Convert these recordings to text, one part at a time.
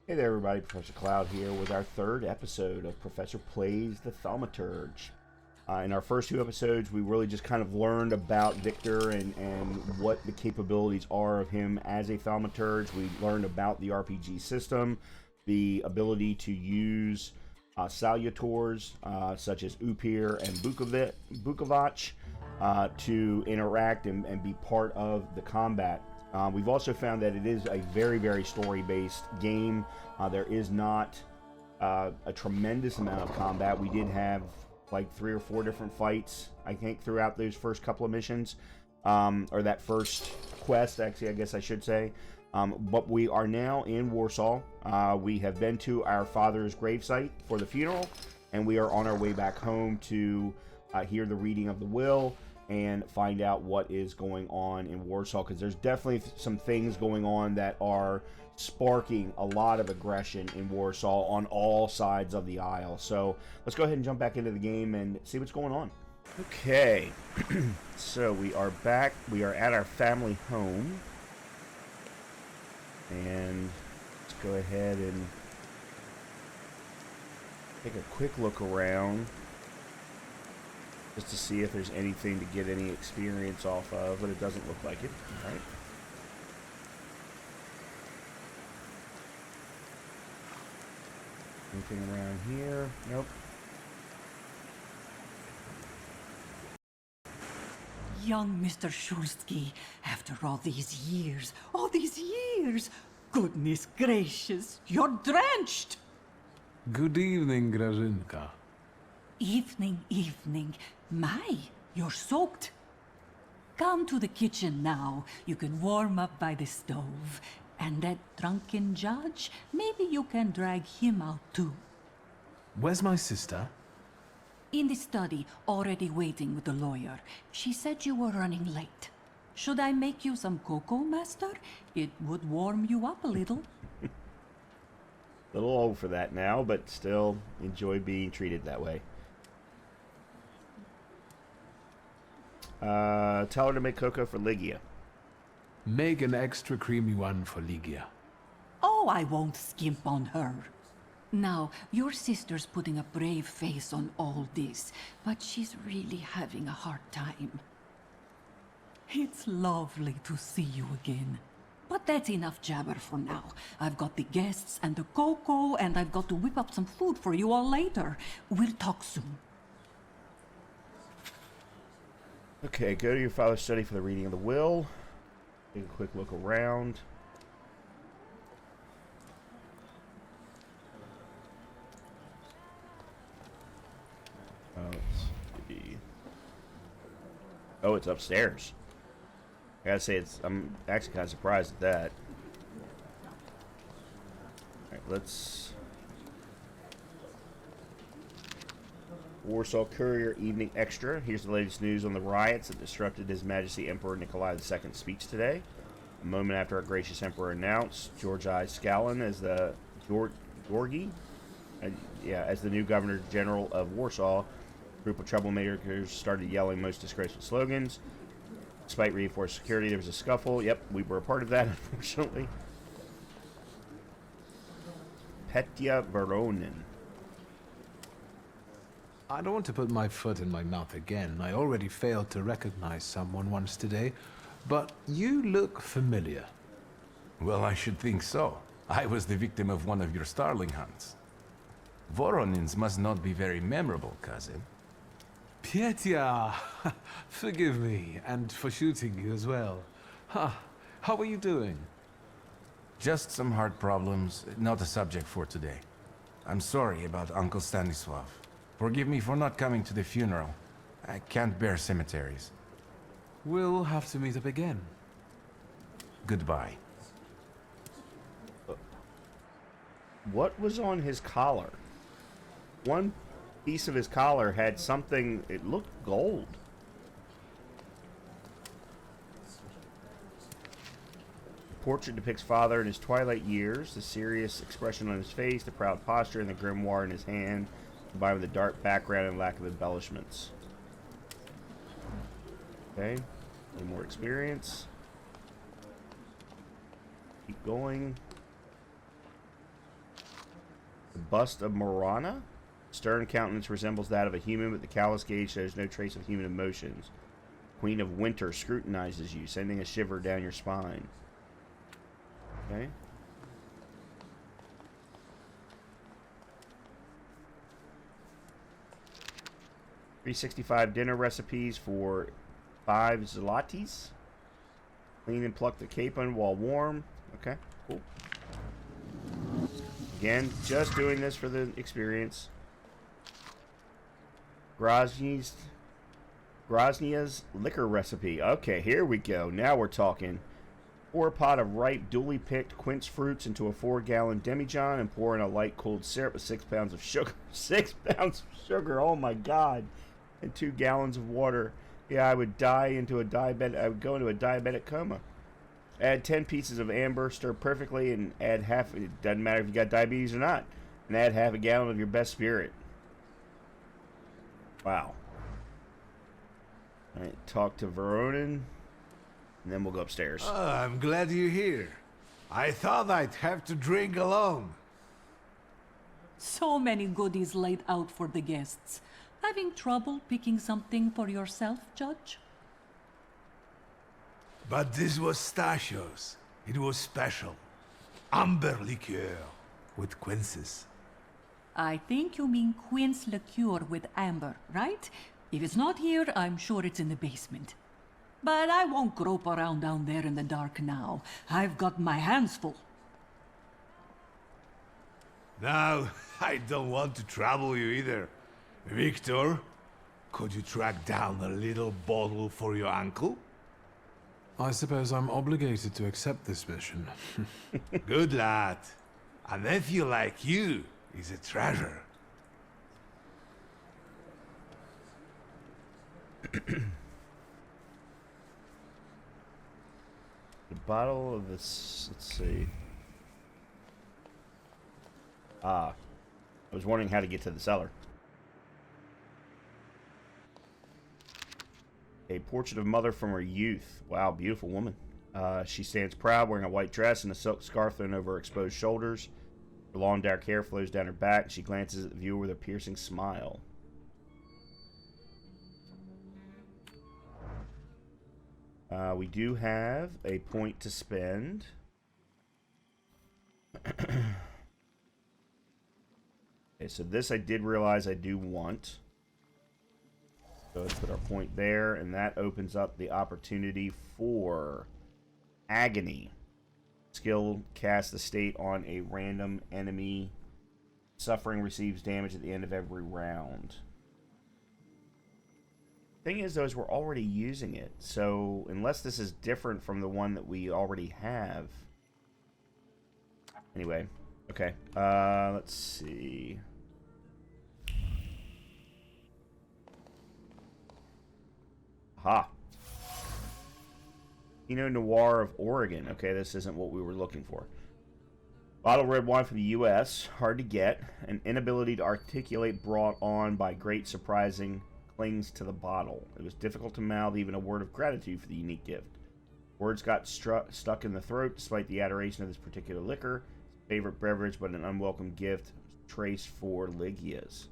Hey there, everybody. Professor Cloud here with our third episode of Professor Plays the Thaumaturge. In our first two episodes, we really just kind of learned about Victor and what the capabilities are of him as a Thaumaturge. We learned about the RPG system, the ability to use salutors such as Upir and Bukovac to interact and be part of the combat. We've also found that it is a very, very story-based game. There is not a tremendous amount of combat. We did have like 3 or 4 different fights, I think, throughout those first couple of missions, or that first quest, actually, I guess I should say. But we are now in Warsaw. We have been to our father's gravesite for the funeral, and we are on our way back home to hear the reading of the will and find out what is going on in Warsaw, because there's definitely some things going on that are sparking a lot of aggression in Warsaw on all sides of the aisle. So let's go ahead and jump back into the game and see what's going on. Okay, so we are back. We are at our family home, and let's go ahead and take a quick look around just to see if there's anything to get any experience off of, but it doesn't look like it. All right. Anything around here? Nope. Young Mr. Shulsky, after all these years, goodness gracious, you're drenched! Good evening, Grażynka. Evening. My, you're soaked. Come to the kitchen now. You can warm up by the stove. And that drunken judge, maybe you can drag him out too. Where's my sister? In the study, already waiting with the lawyer. She said you were running late. Should I make you some cocoa, master? It would warm you up a little. A little old for that now, but still enjoy being treated that way. Tell her to make cocoa for Ligia. Make an extra creamy one for Ligia. Oh, I won't skimp on her. Now, your sister's putting a brave face on all this, but she's really having a hard time. It's lovely to see you again. But that's enough jabber for now. I've got the guests and the cocoa, and I've got to whip up some food for you all later. We'll talk soon. Okay, go to your father's study for the reading of the will. Take a quick look around. Let's see. Oh, it's upstairs. I gotta say, I'm actually kind of surprised at that. Alright, let's... Warsaw Courier Evening Extra. Here's the latest news on the riots that disrupted His Majesty Emperor Nikolai II's speech today. A moment after our gracious Emperor announced George I. Scallon as the as the new Governor General of Warsaw, a group of troublemakers started yelling most disgraceful slogans. Despite reinforced security, there was a scuffle. Yep, we were a part of that, unfortunately. Petya Veronin. I don't want to put my foot in my mouth again. I already failed to recognize someone once today, but you look familiar. Well, I should think so. I was the victim of one of your starling hunts. Voronins must not be very memorable, cousin. Petya! Forgive me, and for shooting you as well. Huh. How are you doing? Just some heart problems, not a subject for today. I'm sorry about Uncle Stanislav. Forgive me for not coming to the funeral. I can't bear cemeteries. We'll have to meet up again. Goodbye. What was on his collar? One piece of his collar had something, it looked gold. The portrait depicts father in his twilight years, the serious expression on his face, the proud posture, and the grimoire in his hand, combined with the dark background and lack of embellishments. Okay, a little more experience. Keep going. The bust of Morana. Stern countenance resembles that of a human, but the callous gaze shows no trace of human emotions. Queen of Winter scrutinizes you, sending a shiver down your spine. Okay. $3.65 dinner recipes for 5 zlotys. Clean and pluck the capon while warm. Okay, cool. Again, just doing this for the experience. Grozny's liquor recipe. Okay, here we go. Now we're talking. Pour a pot of ripe, duly picked quince fruits into a 4-gallon demijohn and pour in a light cold syrup with 6 pounds of sugar. 6 pounds of sugar. Oh my God. And 2 gallons of water. Yeah, I would go into a diabetic coma. Add 10 pieces of amber, stir perfectly, and add half. It doesn't matter if you got diabetes or not. And add half a gallon of your best spirit. Wow. All right, talk to Veronin, and then we'll go upstairs. Oh, I'm glad you're here. I thought I'd have to drink alone. So many goodies laid out for the guests. Having trouble picking something for yourself, Judge? But this was Stashio's. It was special. Amber liqueur with quinces. I think you mean quince liqueur with amber, right? If it's not here, I'm sure it's in the basement. But I won't grope around down there in the dark now. I've got my hands full. Now, I don't want to trouble you either. Victor, could you track down a little bottle for your uncle? I suppose I'm obligated to accept this mission. Good lad. A nephew like you is a treasure. The bottle of this. Let's see. I was wondering how to get to the cellar. A portrait of mother from her youth. Wow, beautiful woman. She stands proud, wearing a white dress and a silk scarf thrown over her exposed shoulders. Her long dark hair flows down her back. She glances at the viewer with a piercing smile. We do have a point to spend. Okay, so this I did realize I do want. So let's put our point there, and that opens up the opportunity for Agony. Skill cast the state on a random enemy. Suffering receives damage at the end of every round. Thing is, though, is we're already using it. So unless this is different from the one that we already have. Anyway, okay. Let's see. Aha. Pinot Noir of Oregon. Okay, this isn't what we were looking for. Bottle red wine from the U.S. Hard to get. An inability to articulate brought on by great surprising clings to the bottle. It was difficult to mouth even a word of gratitude for the unique gift. Words got stuck in the throat despite the adoration of this particular liquor. Favorite beverage, but an unwelcome gift. Trace for Lygia's.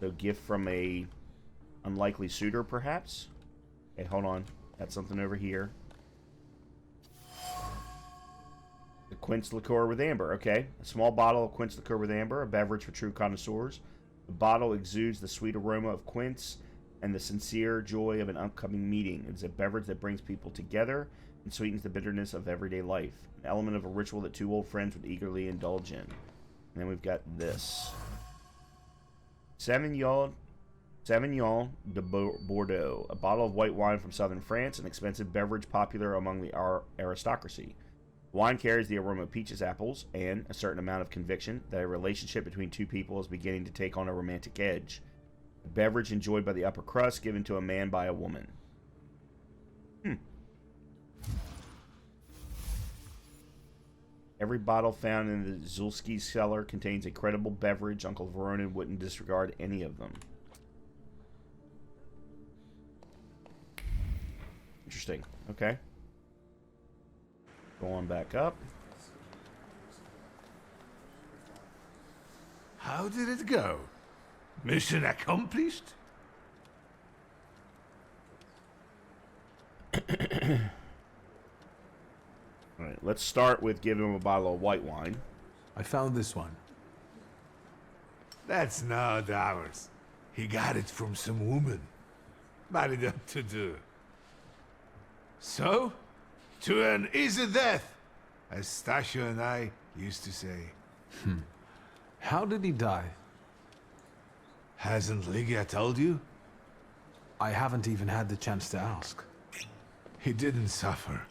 So gift from a unlikely suitor, perhaps? Okay, hold on. Got something over here. The quince liqueur with amber. Okay. A small bottle of quince liqueur with amber, a beverage for true connoisseurs. The bottle exudes the sweet aroma of quince and the sincere joy of an upcoming meeting. It is a beverage that brings people together and sweetens the bitterness of everyday life. An element of a ritual that two old friends would eagerly indulge in. And then we've got this. Sauvignon de Bordeaux, a bottle of white wine from southern France, an expensive beverage popular among the aristocracy. Wine carries the aroma of peaches, apples, and a certain amount of conviction that a relationship between two people is beginning to take on a romantic edge. A beverage enjoyed by the upper crust, given to a man by a woman. Every bottle found in the Zulski's cellar contains a credible beverage. Uncle Veronin wouldn't disregard any of them. Interesting. Okay. Go on back up. How did it go? Mission accomplished? All right, let's start with giving him a bottle of white wine. I found this one. That's not ours. He got it from some woman. Married up to do. So, to an easy death, as Stasio and I used to say. How did he die? Hasn't Lygia told you? I haven't even had the chance to ask. He didn't suffer,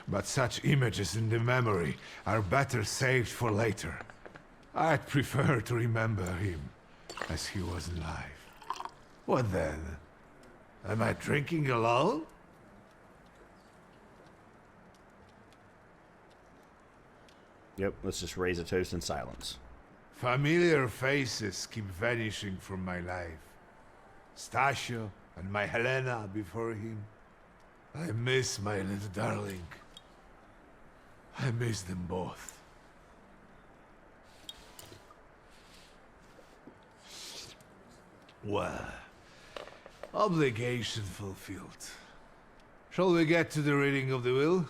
but such images in the memory are better saved for later. I'd prefer to remember him as he was alive. What then? Am I drinking alone? Yep, let's just raise a toast in silence. Familiar faces keep vanishing from my life. Stasio and my Helena before him. I miss my little darling. I miss them both. Well, obligation fulfilled. Shall we get to the reading of the will?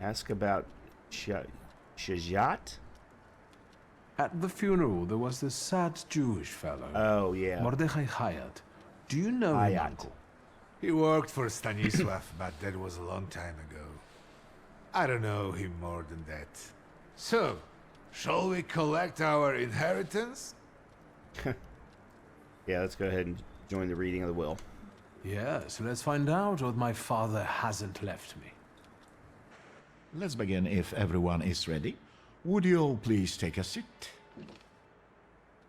Ask about Shajat? At the funeral, there was this sad Jewish fellow. Oh, yeah. Mordechai Hayat. Do you know him, Hayat. Uncle? He worked for Stanisław, but that was a long time ago. I don't know him more than that. So, shall we collect our inheritance? Yeah, let's go ahead and join the reading of the will. Yes, let's find out what my father hasn't left me. Let's begin if everyone is ready. Would you all please take a seat?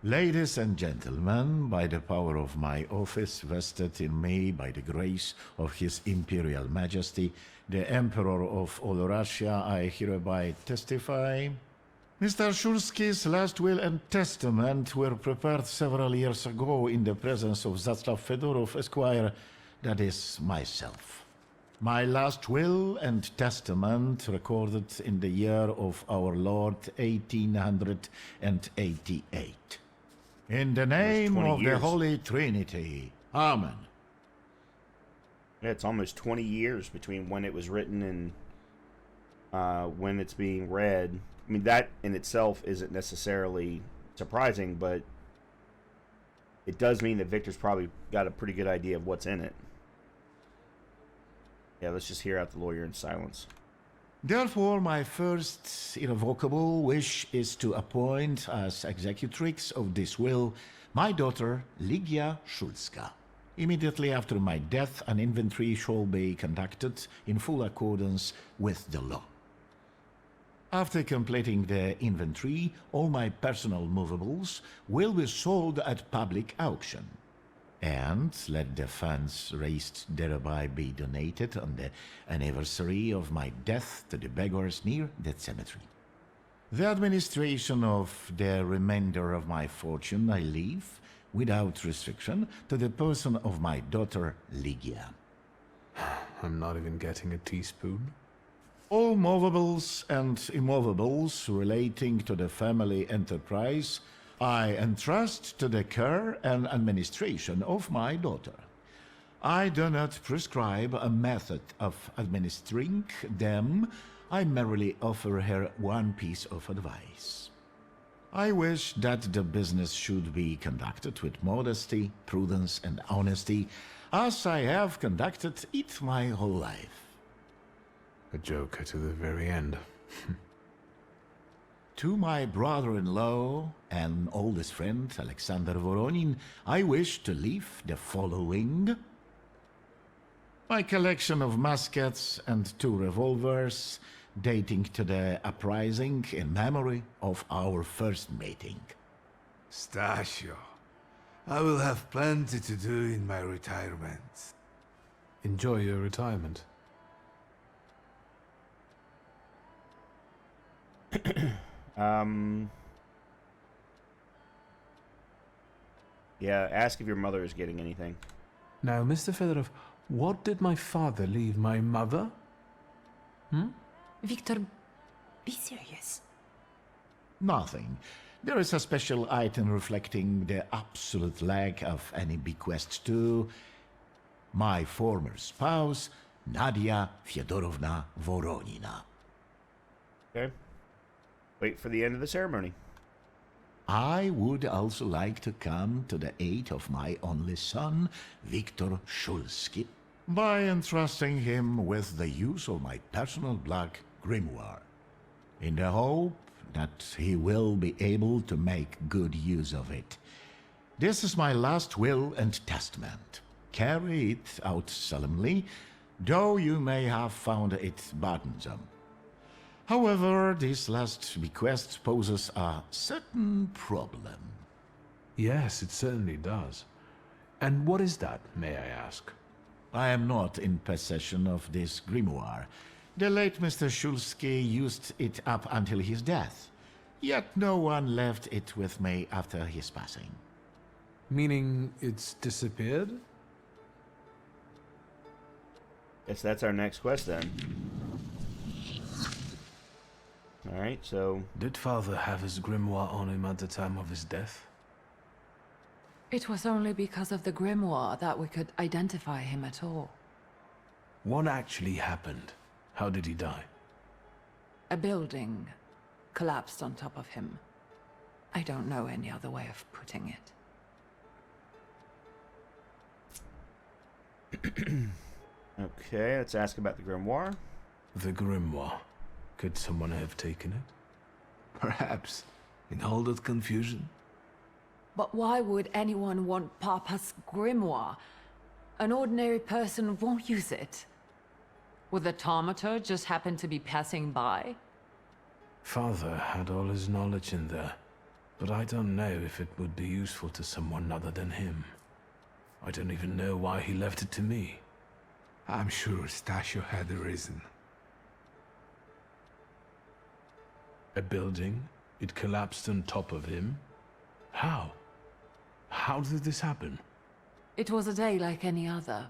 Ladies and gentlemen, by the power of my office vested in me by the grace of His Imperial Majesty, the Emperor of all Russia, I hereby testify. Mr. Shulski's last will and testament were prepared several years ago in the presence of Zaslav Fedorov, Esquire, that is, myself. My last will and testament recorded in the year of our Lord 1888. In the name 20 of the years. Holy Trinity. Amen. Yeah, it's almost 20 years between when it was written and when it's being read. I mean, that in itself isn't necessarily surprising, but it does mean that Victor's probably got a pretty good idea of what's in it. Yeah, let's just hear out the lawyer in silence. Therefore, my first irrevocable wish is to appoint as executrix of this will my daughter, Lygia Szulska. Immediately after my death, an inventory shall be conducted in full accordance with the law. After completing the inventory, all my personal movables will be sold at public auction. And let the funds raised thereby be donated on the anniversary of my death to the beggars near that cemetery. The administration of the remainder of my fortune I leave, without restriction, to the person of my daughter Lygia. I'm not even getting a teaspoon. All movables and immovables relating to the family enterprise I entrust to the care and administration of my daughter. I do not prescribe a method of administering them. I merely offer her one piece of advice. I wish that the business should be conducted with modesty, prudence, and honesty, as I have conducted it my whole life. A joker to the very end. To my brother-in-law and oldest friend, Alexander Voronin, I wish to leave the following. My collection of muskets and 2 revolvers, dating to the uprising in memory of our first meeting. Stasio, I will have plenty to do in my retirement. Enjoy your retirement. Yeah, ask if your mother is getting anything. Now, Mr. Fedorov, what did my father leave my mother? Victor, Be serious. Nothing. There is a special item reflecting the absolute lack of any bequest to my former spouse, Nadia Fyodorovna Voronina. Okay. Wait for the end of the ceremony. I would also like to come to the aid of my only son, Viktor Shulsky, by entrusting him with the use of my personal black grimoire, in the hope that he will be able to make good use of it. This is my last will and testament. Carry it out solemnly, though you may have found it burdensome. However, this last bequest poses a certain problem. Yes, it certainly does. And what is that, may I ask? I am not in possession of this grimoire. The late Mr. Shulsky used it up until his death, yet no one left it with me after his passing. Meaning it's disappeared? Guess that's our next quest then. Alright, so... Did Father have his grimoire on him at the time of his death? It was only because of the grimoire that we could identify him at all. What actually happened? How did he die? A building collapsed on top of him. I don't know any other way of putting it. Okay, let's ask about the grimoire. The grimoire. Could someone have taken it? Perhaps. In all that confusion? But why would anyone want Papa's grimoire? An ordinary person won't use it. Would the Thaumaturge just happen to be passing by? Father had all his knowledge in there, but I don't know if it would be useful to someone other than him. I don't even know why he left it to me. I'm sure Stasio had a reason. A building? It collapsed on top of him? How? How did this happen? It was a day like any other.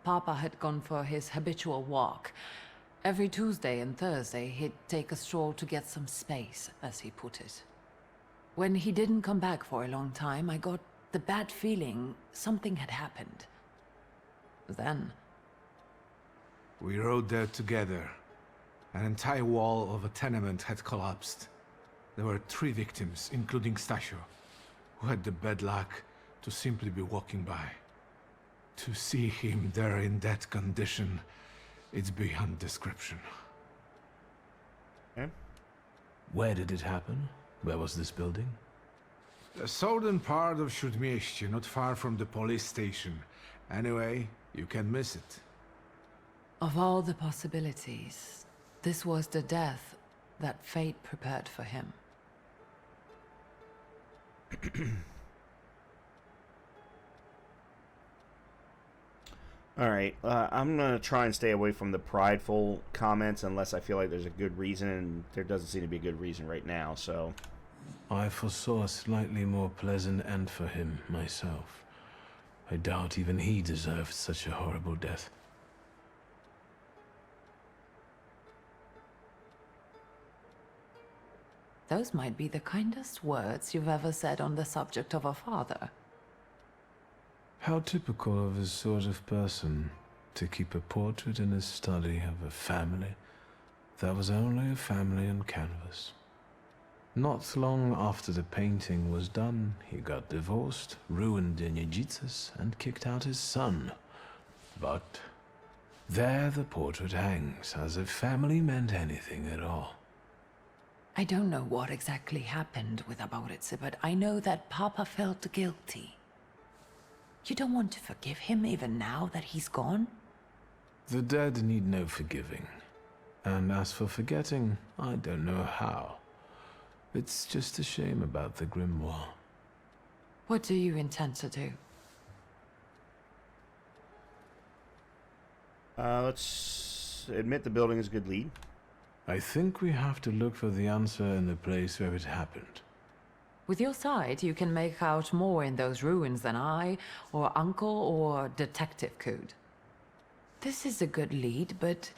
Papa had gone for his habitual walk. Every Tuesday and Thursday, he'd take a stroll to get some space, as he put it. When he didn't come back for a long time, I got the bad feeling something had happened. Then... We rode there together. An entire wall of a tenement had collapsed. There were 3 victims, including Stasio, who had the bad luck to simply be walking by. To see him there in that condition, it's beyond description. Okay. Where did it happen? Where was this building? The southern part of Śródmieście, not far from the police station. Anyway, you can miss it. Of all the possibilities, this was the death that fate prepared for him. Alright, I'm going to try and stay away from the prideful comments unless I feel like there's a good reason, and there doesn't seem to be a good reason right now, so... I foresaw a slightly more pleasant end for him, myself. I doubt even he deserved such a horrible death. Those might be the kindest words you've ever said on the subject of a father. How typical of his sort of person, to keep a portrait in his study of a family that was only a family on canvas. Not long after the painting was done, he got divorced, ruined the Nijitas, and kicked out his son. But there the portrait hangs, as if family meant anything at all. I don't know what exactly happened with Aboritse, but I know that Papa felt guilty. You don't want to forgive him even now that he's gone? The dead need no forgiving. And as for forgetting, I don't know how. It's just a shame about the grimoire. What do you intend to do? Let's admit the building is a good lead. I think we have to look for the answer in the place where it happened. With your sight, you can make out more in those ruins than I, or Uncle, or Detective could. This is a good lead, but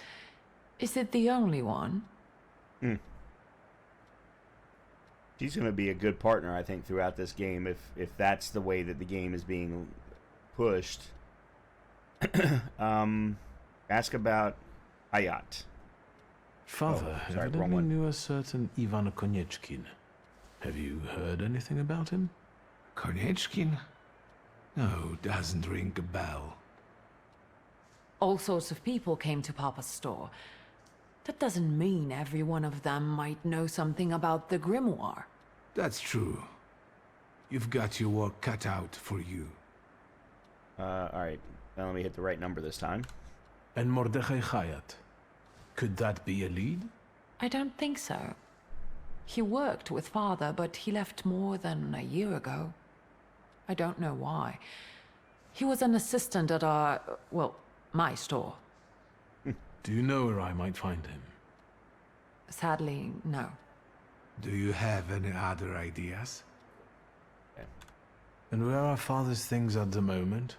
is it the only one? She's going to be a good partner, I think, throughout this game if that's the way that the game is being pushed. Ask about Hayat. Father Oh, sorry, wrong evidently one. knew a certain Ivan Koniechkin. Have you heard anything about him? Koniechkin? No, doesn't ring a bell. All sorts of people came to Papa's store. That doesn't mean every one of them might know something about the grimoire. That's true. You've got your work cut out for you. Alright, now let me hit the right number this time. And Mordechai Hayat. Could that be a lead? I don't think so. He worked with Father, but he left more than a year ago. I don't know why. He was an assistant at our, well, my store. Do you know where I might find him? Sadly, no. Do you have any other ideas? And where are Father's things at the moment?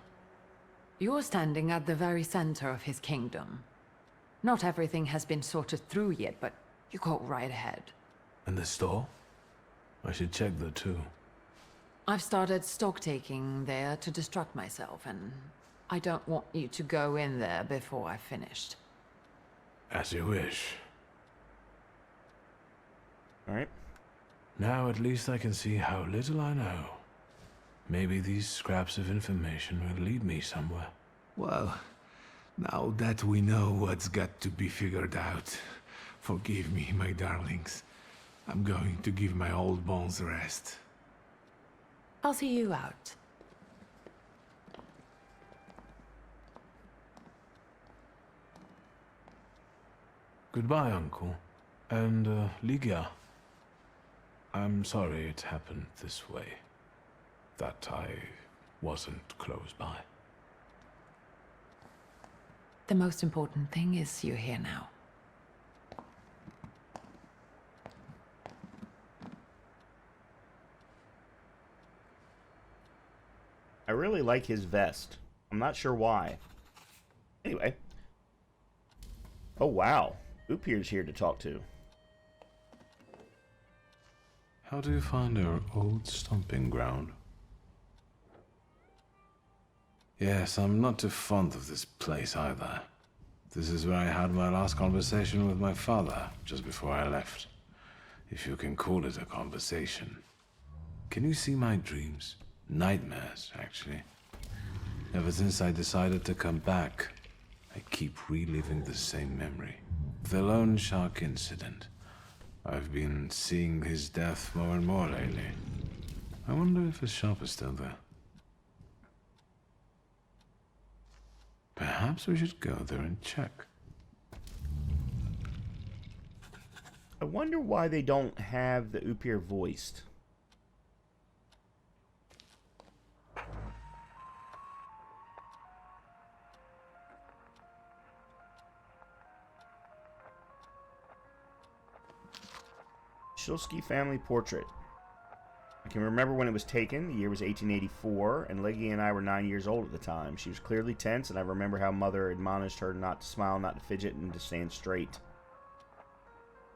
You're standing at the very center of his kingdom. Not everything has been sorted through yet, but you go right ahead. And the store? I should check that too. I've started stock-taking there to distract myself, and I don't want you to go in there before I've finished. As you wish. Alright. Now at least I can see how little I know. Maybe these scraps of information will lead me somewhere. Well, now that we know what's got to be figured out, forgive me, my darlings. I'm going to give my old bones a rest. I'll see you out. Goodbye, Uncle. And, Ligia. I'm sorry it happened this way. That I wasn't close by. The most important thing is you're here now. I really like his vest. I'm not sure why. Anyway. Oh, wow. Upir's here to talk to. How do you find our old stomping ground? Yes, I'm not too fond of this place either. This is where I had my last conversation with my father, just before I left. If you can call it a conversation. Can you see my dreams? Nightmares, actually. Ever since I decided to come back, I keep reliving the same memory. The loan shark incident. I've been seeing his death more and more lately. I wonder if his shop is still there. Perhaps we should go there and check. I wonder why they don't have the Upir voiced. Shulsky family portrait. I can remember when it was taken. The year was 1884, and Leggy and I were 9 years old at the time. She was clearly tense, and I remember how Mother admonished her not to smile, not to fidget, and to stand straight.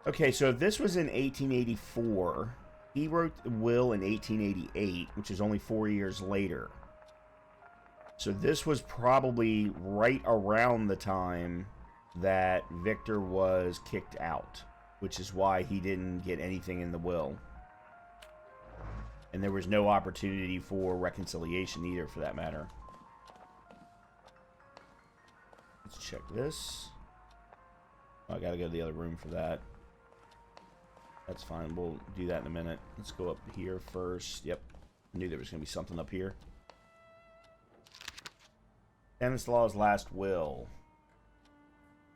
Okay, so if this was in 1884, he wrote the will in 1888, which is only 4 years later. So this was probably right around the time that Victor was kicked out, which is why he didn't get anything in the will. And there was no opportunity for reconciliation either, for that matter. Let's check this. Oh, I gotta go to the other room for that. That's fine. We'll do that in a minute. Let's go up here first. Yep. I knew there was gonna be something up here. Stanislaw's last will.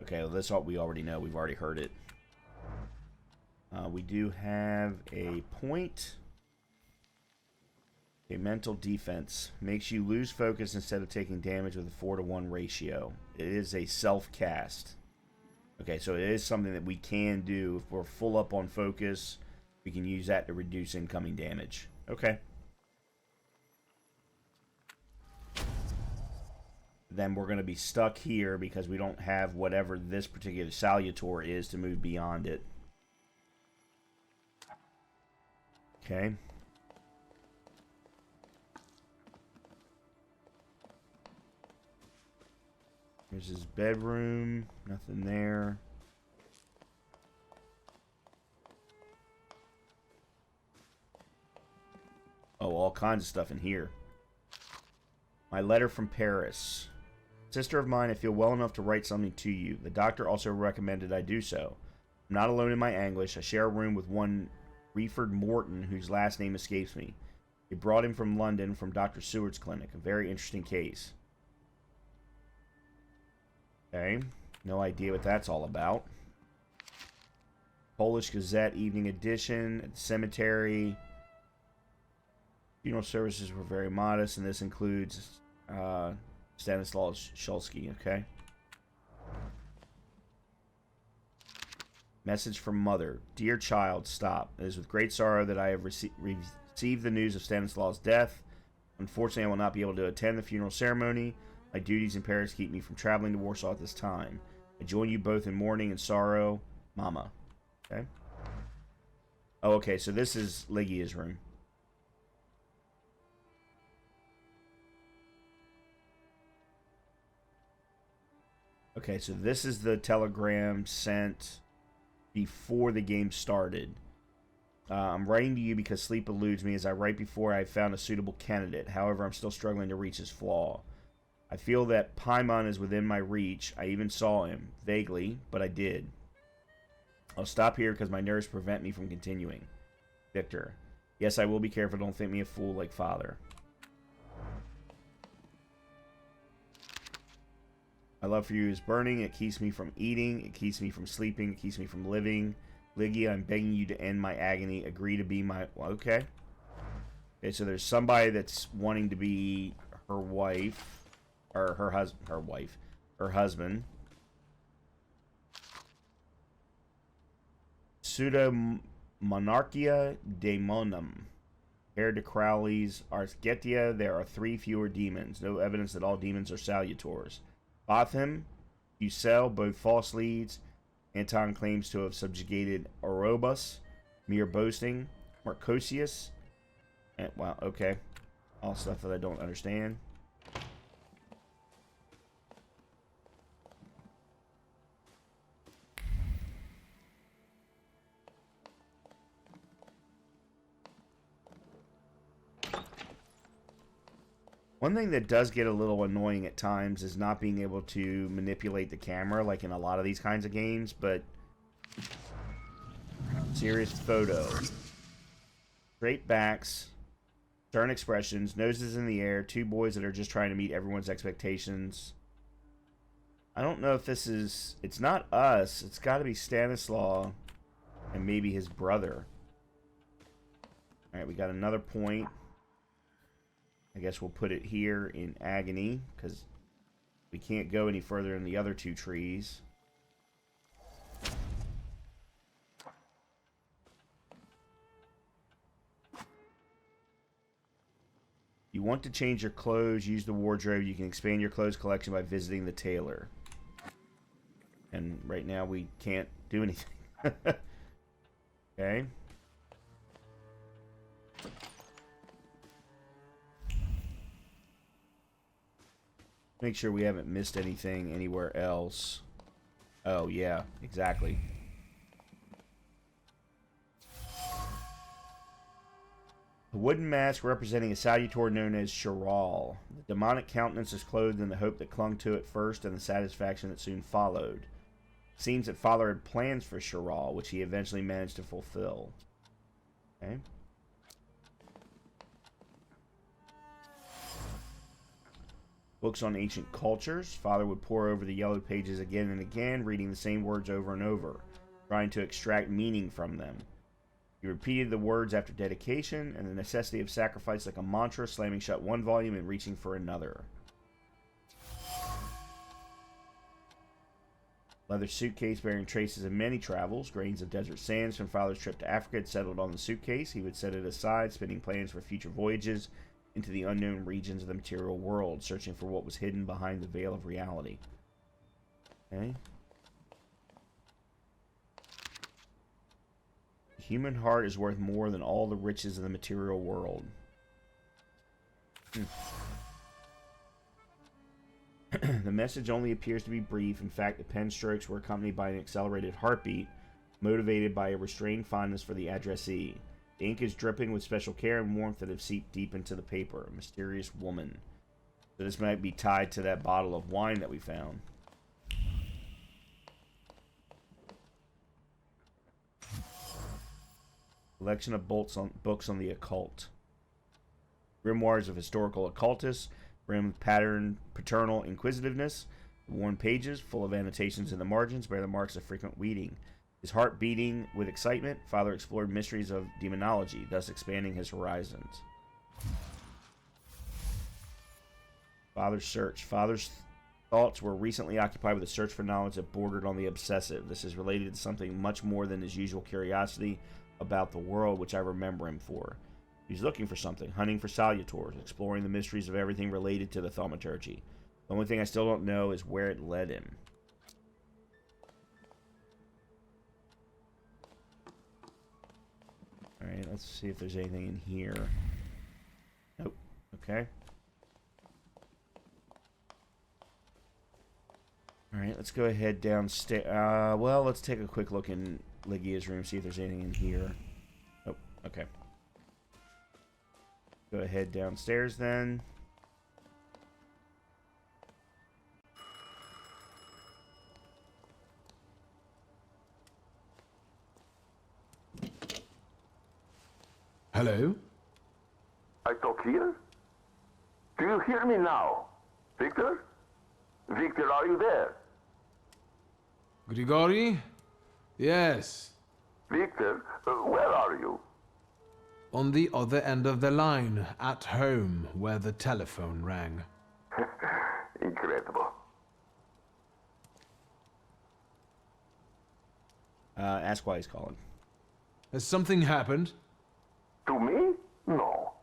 Okay, well, this we already know. We've already heard it. We do have a point. A mental defense. Makes you lose focus instead of taking damage with a 4-to-1 ratio. It is a self-cast. Okay, so it is something that we can do. If we're full up on focus, we can use that to reduce incoming damage. Okay. Then we're going to be stuck here because we don't have whatever this particular salutor is to move beyond it. Okay. Here's his bedroom. Nothing there. Oh, all kinds of stuff in here. My letter from Paris. Sister of mine, I feel well enough to write something to you. The doctor also recommended I do so. I'm not alone in my anguish. I share a room with one Reeford Morton, whose last name escapes me. They brought him from London from Dr. Seward's clinic. A very interesting case. Okay. No idea what that's all about. Polish Gazette Evening Edition at the cemetery. Funeral services were very modest, and this includes Stanislaus Shulsky, okay? Message from Mother. Dear child, stop. It is with great sorrow that I have received the news of Stanislaus' death. Unfortunately, I will not be able to attend the funeral ceremony. My duties in Paris keep me from traveling to Warsaw at this time. I join you both in mourning and sorrow. Mama. Okay? Oh, okay, so this is Lygia's room. Okay, so this is the telegram sent before the game started. I'm writing to you because sleep eludes me as I write before I found a suitable candidate. However, I'm still struggling to reach his flaw. I feel that Paimon is within my reach. I even saw him, vaguely, but I did. I'll stop here because my nerves prevent me from continuing. Victor. Yes, I will be careful. Don't think me a fool like father. My love for you is burning. It keeps me from eating. It keeps me from sleeping. It keeps me from living. Lygia, I'm begging you to end my agony. Agree to be my... Well, okay. Okay, so there's somebody that's wanting to be her wife. Or her husband. Her wife. Her husband. Pseudo Monarchia Daemonum. Heir to Crowley's Argetia, there are 3 fewer demons. No evidence that all demons are salutors. Botham, you sell both false leads. Anton claims to have subjugated Orobus. Mere boasting. Marcosius. And, wow, okay. All stuff that I don't understand. One thing that does get a little annoying at times is not being able to manipulate the camera like in a lot of these kinds of games, but serious photo. Straight backs, stern expressions, noses in the air, 2 boys that are just trying to meet everyone's expectations. I don't know if this is... It's not us. It's got to be Stanislaw and maybe his brother. Alright, we got another point. I guess we'll put it here in agony, because we can't go any further in the other 2 trees. You want to change your clothes, use the wardrobe. You can expand your clothes collection by visiting the tailor. And right now we can't do anything. Okay. Make sure we haven't missed anything anywhere else. Oh, yeah, exactly. The wooden mask representing a salutor known as Chiral. The demonic countenance is clothed in the hope that clung to it first and the satisfaction that soon followed. It seems that Father had plans for Chiral, which he eventually managed to fulfill. Okay. Books on ancient cultures. Father would pore over the yellow pages again and again, reading the same words over and over, trying to extract meaning from them. He repeated the words after dedication, and the necessity of sacrifice like a mantra, slamming shut one volume and reaching for another. Leather suitcase bearing traces of many travels. Grains of desert sands from Father's trip to Africa had settled on the suitcase. He would set it aside, spinning plans for future voyages into the unknown regions of the material world, searching for what was hidden behind the veil of reality. Okay. Human heart is worth more than all the riches of the material world. The message only appears to be brief. In fact, the pen strokes were accompanied by an accelerated heartbeat, motivated by a restrained fondness for the addressee. The ink is dripping with special care and warmth that have seeped deep into the paper. A mysterious woman. So this might be tied to that bottle of wine that we found. Collection of books on the occult. Grimoires of historical occultists, brimmed with paternal inquisitiveness. The worn pages, full of annotations in the margins, bear the marks of frequent reading. His heart beating with excitement, Father explored mysteries of demonology, thus expanding his horizons. Father's search. Father's thoughts were recently occupied with a search for knowledge that bordered on the obsessive. This is related to something much more than his usual curiosity about the world, which I remember him for. He's looking for something, hunting for salutors, exploring the mysteries of everything related to the Thaumaturge. The only thing I still don't know is where it led him. Alright, let's see if there's anything in here. Nope. Okay. Alright, let's go ahead downstairs. Well, let's take a quick look in Lygia's room, see if there's anything in here. Oh, okay. Go ahead downstairs then. Hello? I talk here? Do you hear me now? Victor? Victor, are you there? Grigori? Yes. Victor, where are you? On the other end of the line, at home, where the telephone rang. Incredible. Ask why he's calling. Has something happened? To me? No.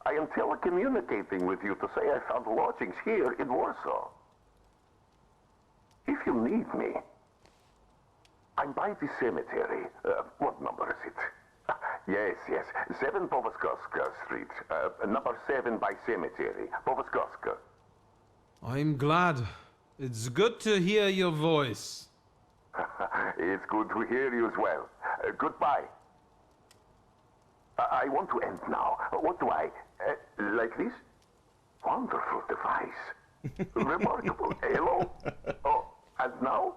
I am telecommunicating with you to say I found lodgings here in Warsaw. If you need me, I'm by the cemetery. What number is it? Yes. 7 Powązkowska Street. Number 7 by cemetery. Powązkowska. I'm glad. It's good to hear your voice. It's good to hear you as well. Goodbye. I want to end now. What do I... like this? Wonderful device. Remarkable. Hello? Oh, and now?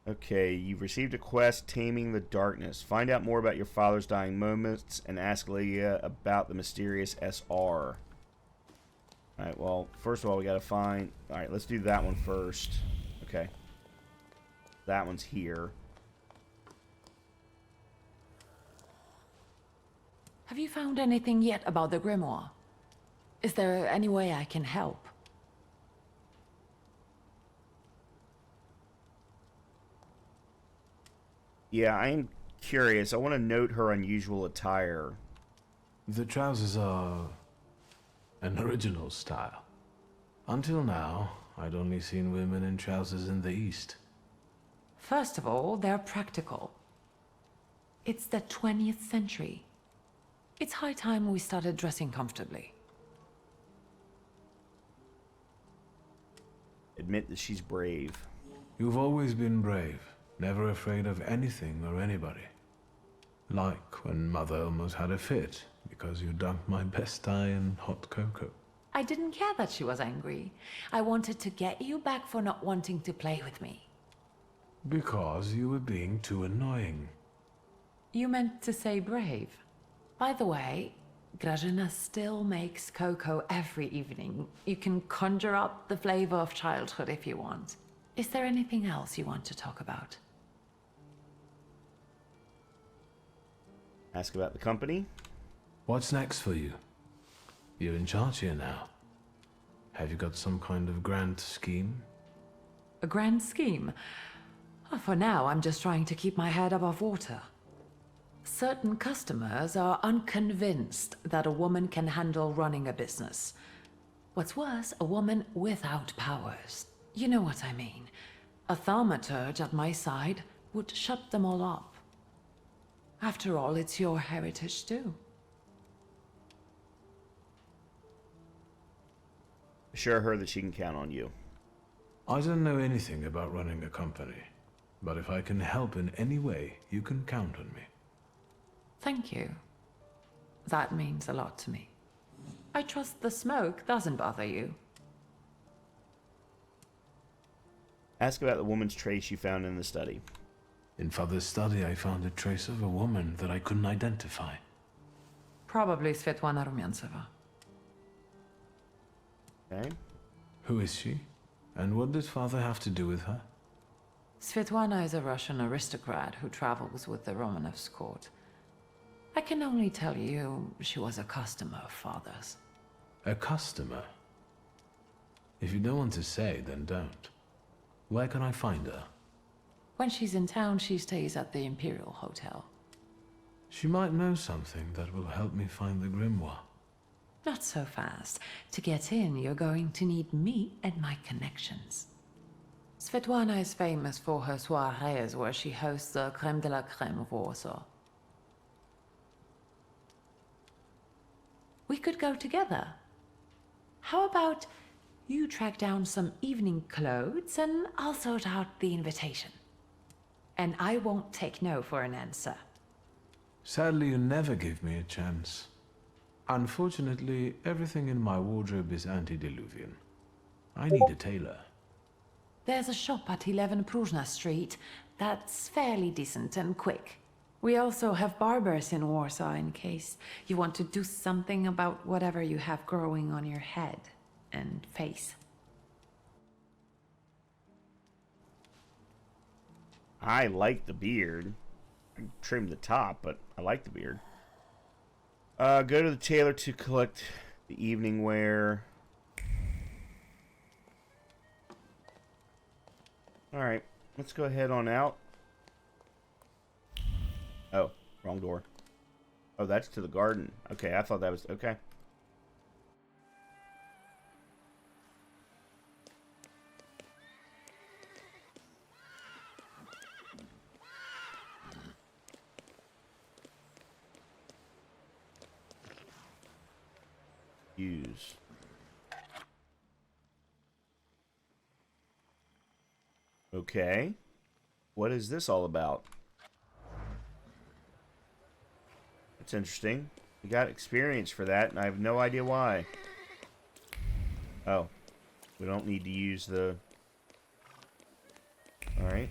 Okay, you've received a quest, Taming the Darkness. Find out more about your father's dying moments and ask Lygia about the mysterious SR. Alright, well, first of all, we gotta find... Alright, let's do that one first. Okay. That one's here. Have you found anything yet about the grimoire? Is there any way I can help? Yeah, I am curious. I want to note her unusual attire. The trousers are an original style. Until now, I'd only seen women in trousers in the East. First of all, they're practical. It's the 20th century. It's high time we started dressing comfortably. Admit that she's brave. You've always been brave, never afraid of anything or anybody. Like when Mother almost had a fit because you dumped my best dye in hot cocoa. I didn't care that she was angry. I wanted to get you back for not wanting to play with me. Because you were being too annoying. You meant to say brave. By the way, Grażyna still makes cocoa every evening. You can conjure up the flavor of childhood if you want. Is there anything else you want to talk about? Ask about the company. What's next for you? You're in charge here now. Have you got some kind of grand scheme? A grand scheme? Oh, for now, I'm just trying to keep my head above water. Certain customers are unconvinced that a woman can handle running a business. What's worse, a woman without powers. You know what I mean. A Thaumaturge at my side would shut them all up. After all, it's your heritage too. Assure her that she can count on you. I don't know anything about running a company, but if I can help in any way, you can count on me. Thank you. That means a lot to me. I trust the smoke doesn't bother you. Ask about the woman's trace you found in the study. In Father's study, I found a trace of a woman that I couldn't identify. Probably Svetlana Rumyantseva. Okay. Who is she? And what did Father have to do with her? Svetlana is a Russian aristocrat who travels with the Romanovs' court. I can only tell you she was a customer of Father's. A customer? If you don't want to say, then don't. Where can I find her? When she's in town, she stays at the Imperial Hotel. She might know something that will help me find the grimoire. Not so fast. To get in, you're going to need me and my connections. Svetlana is famous for her soirees where she hosts the creme de la creme of Warsaw. We could go together. How about you track down some evening clothes and I'll sort out the invitation? And I won't take no for an answer. Sadly, you never give me a chance. Unfortunately, everything in my wardrobe is antediluvian. I need a tailor. There's a shop at 11 Pruzhna Street that's fairly decent and quick. We also have barbers in Warsaw in case you want to do something about whatever you have growing on your head and face. I like the beard. I trimmed the top, but I like the beard. Go to the tailor to collect the evening wear. Alright, let's go ahead on out. Oh, wrong door. Oh, that's to the garden. Okay, I thought that was... Okay. Use. Okay. What is this all about? That's interesting. We got experience for that, and I have no idea why. Oh. We don't need to use the... Alright.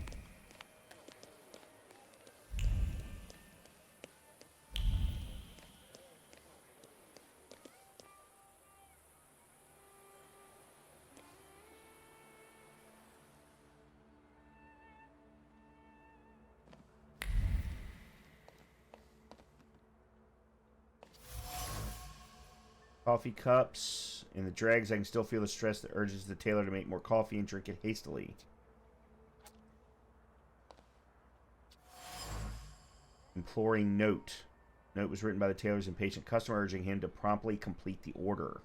Coffee cups. In the dregs, I can still feel the stress that urges the tailor to make more coffee and drink it hastily. Imploring note. Note was written by the tailor's impatient customer, urging him to promptly complete the order.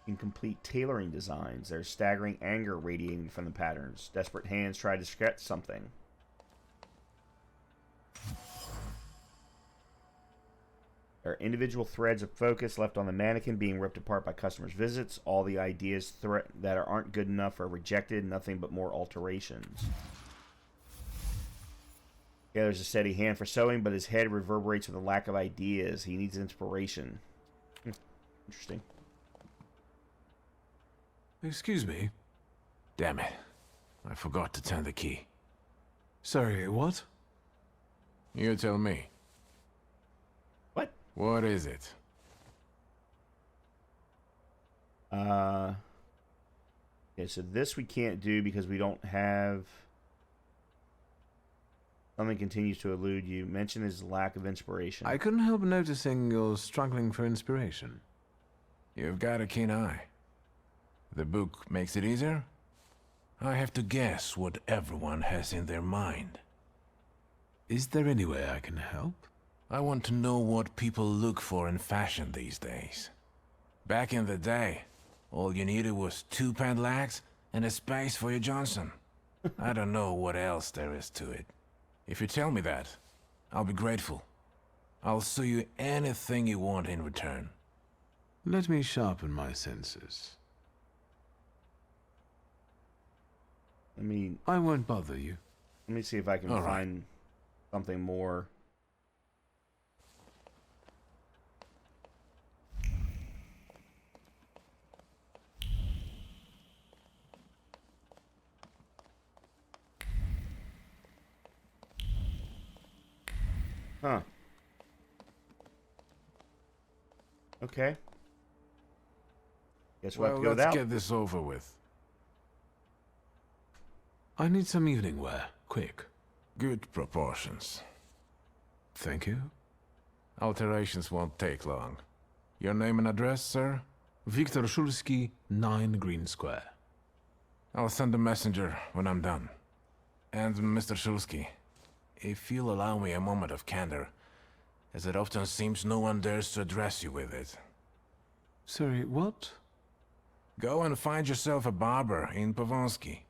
Incomplete tailoring designs. There's staggering anger radiating from the patterns. Desperate hands try to sketch something. There are individual threads of focus left on the mannequin being ripped apart by customers' visits. All the ideas that aren't good enough are rejected. Nothing but more alterations. Yeah, there's a steady hand for sewing, but his head reverberates with a lack of ideas. He needs inspiration. Interesting. Excuse me. Damn it. I forgot to turn the key. Sorry, what? You tell me. What? What is it? Okay, so this we can't do because we don't have... Something continues to elude you. Mention his lack of inspiration. I couldn't help noticing you're struggling for inspiration. You've got a keen eye. The book makes it easier? I have to guess what everyone has in their mind. Is there any way I can help? I want to know what people look for in fashion these days. Back in the day, all you needed was 2 padlocks and a space for your Johnson. I don't know what else there is to it. If you tell me that, I'll be grateful. I'll sew you anything you want in return. Let me sharpen my senses. I won't bother you. Let me see if I can find something more. Huh. Okay. Guess we'll have to go let's without. get this over with. I need some evening wear, quick. Good proportions. Thank you. Alterations won't take long. Your name and address, sir? Viktor Szulski, 9 Green Square. I'll send a messenger when I'm done. And Mr. Szulski, if you'll allow me a moment of candor, as it often seems no one dares to address you with it. Sorry, what? Go and find yourself a barber in Pavonsky.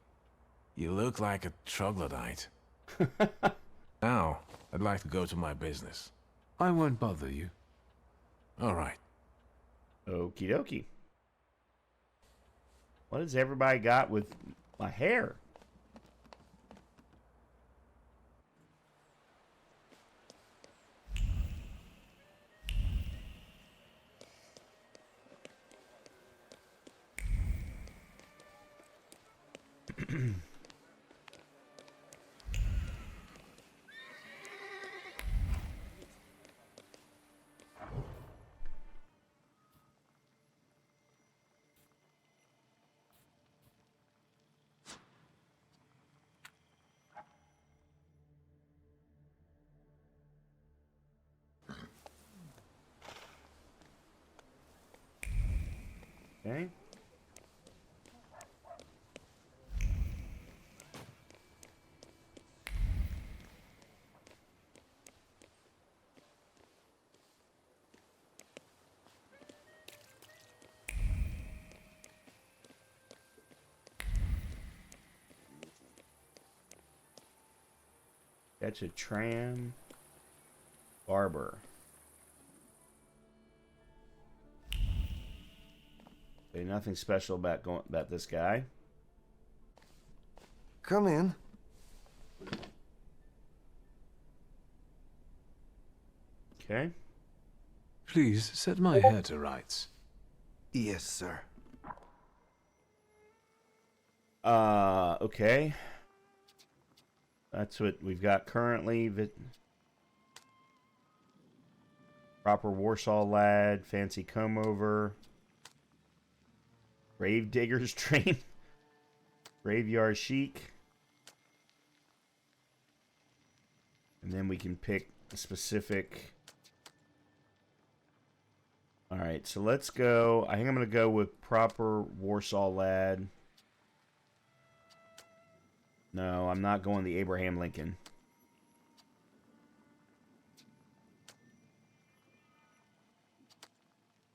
You look like a troglodyte. Now, I'd like to go to my business. I won't bother you. All right. Okie dokie. What has everybody got with my hair? Okay. That's a tram. Barber. Okay, nothing special about this guy. Come in. Okay. Please set my hair to rights. Yes, sir. Okay. That's what we've got currently. Proper Warsaw lad, fancy comb over. Grave diggers train. Graveyard chic. And then we can pick a specific. Alright, so let's go. I think I'm going to go with proper Warsaw lad. No, I'm not going the Abraham Lincoln.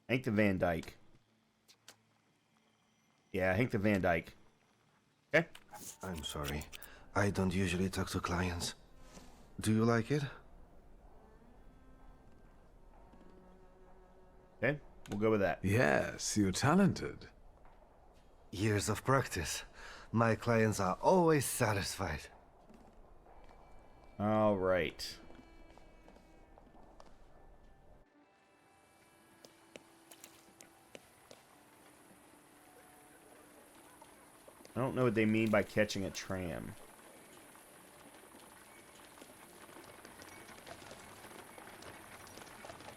I think the Van Dyke. Yeah, I think the Van Dyke. Okay. I'm sorry. I don't usually talk to clients. Do you like it? Okay, we'll go with that. Yes, you're talented. Years of practice. My clients are always satisfied. All right. I don't know what they mean by catching a tram.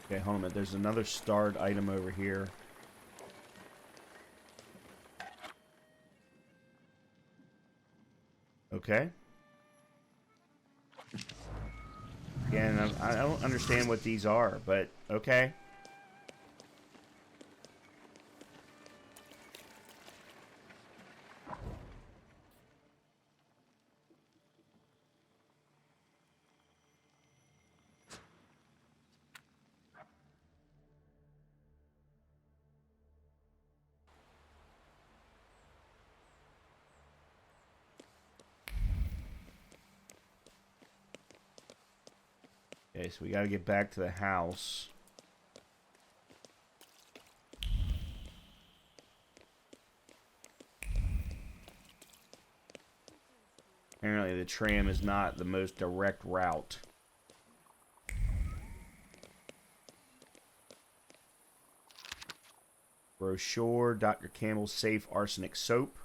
Okay, hold on a minute. There's another starred item over here. Okay. Again, I don't understand what these are, but okay. Okay, so we gotta get back to the house. Apparently the tram is not the most direct route. Brochure, Dr. Campbell's Safe Arsenic Soap.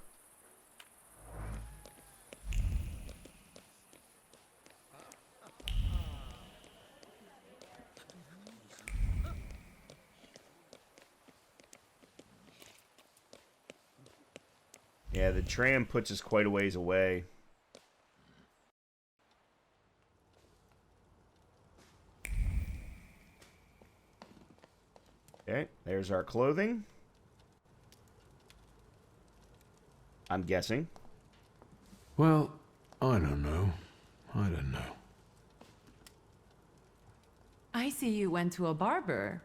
Yeah, the tram puts us quite a ways away. Okay, there's our clothing. I'm guessing. Well, I don't know. I don't know. I see you went to a barber.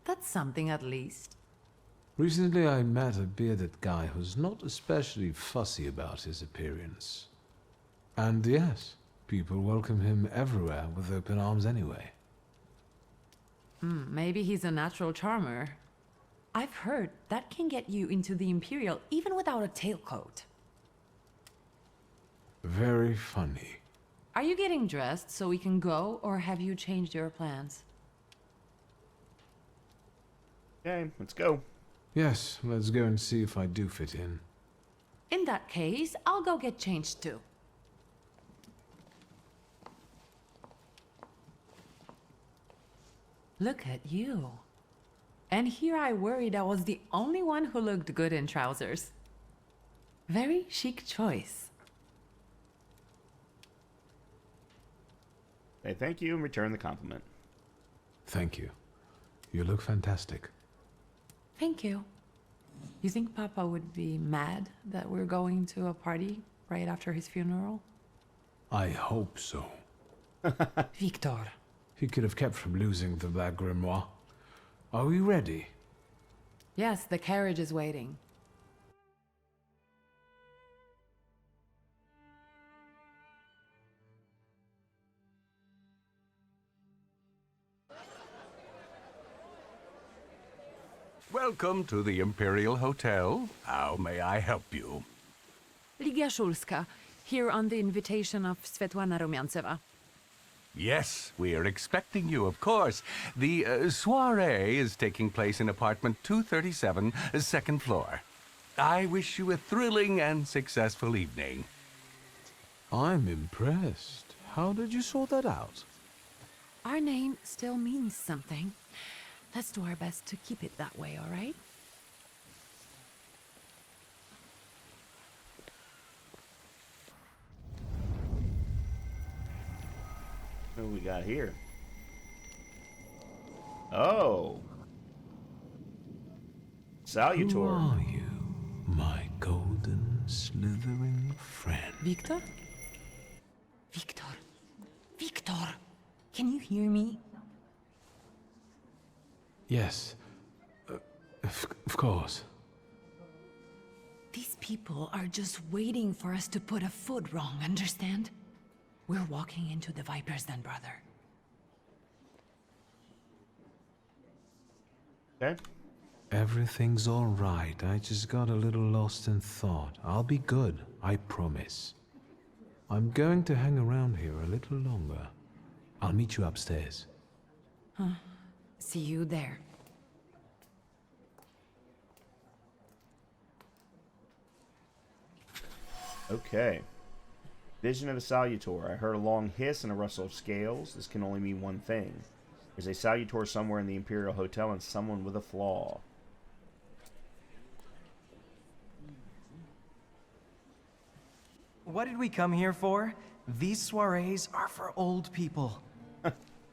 That's something at least. Recently I met a bearded guy who's not especially fussy about his appearance. And yes, people welcome him everywhere with open arms anyway. Maybe he's a natural charmer. I've heard that can get you into the Imperial even without a tailcoat. Very funny. Are you getting dressed so we can go, or have you changed your plans? Okay, let's go. Yes, let's go and see if I do fit in. In that case, I'll go get changed too. Look at you. And here I worried I was the only one who looked good in trousers. Very chic choice. Say thank you and return the compliment. Thank you. You look fantastic. Thank you. You think Papa would be mad that we're going to a party right after his funeral? I hope so. Victor. He could have kept from losing the Black Grimoire. Are we ready? Yes, the carriage is waiting. Welcome to the Imperial Hotel. How may I help you? Ligia Szulska, here on the invitation of Svetlana Rumiantseva. Yes, we are expecting you, of course. The soiree is taking place in apartment 237, second floor. I wish you a thrilling and successful evening. I'm impressed. How did you sort that out? Our name still means something. Let's do our best to keep it that way, all right? What do we got here? Oh. Salutor. Who are you, my golden slithering friend? Victor? Victor. Victor! Can you hear me? Yes. Of course. These people are just waiting for us to put a foot wrong, understand? We're walking into the Viper's Den, brother. Okay. Everything's all right. I just got a little lost in thought. I'll be good, I promise. I'm going to hang around here a little longer. I'll meet you upstairs. See you there. Okay. Vision of the Salutor. I heard a long hiss and a rustle of scales. This can only mean one thing. There's a Salutor somewhere in the Imperial Hotel and someone with a flaw. What did we come here for? These soirees are for old people.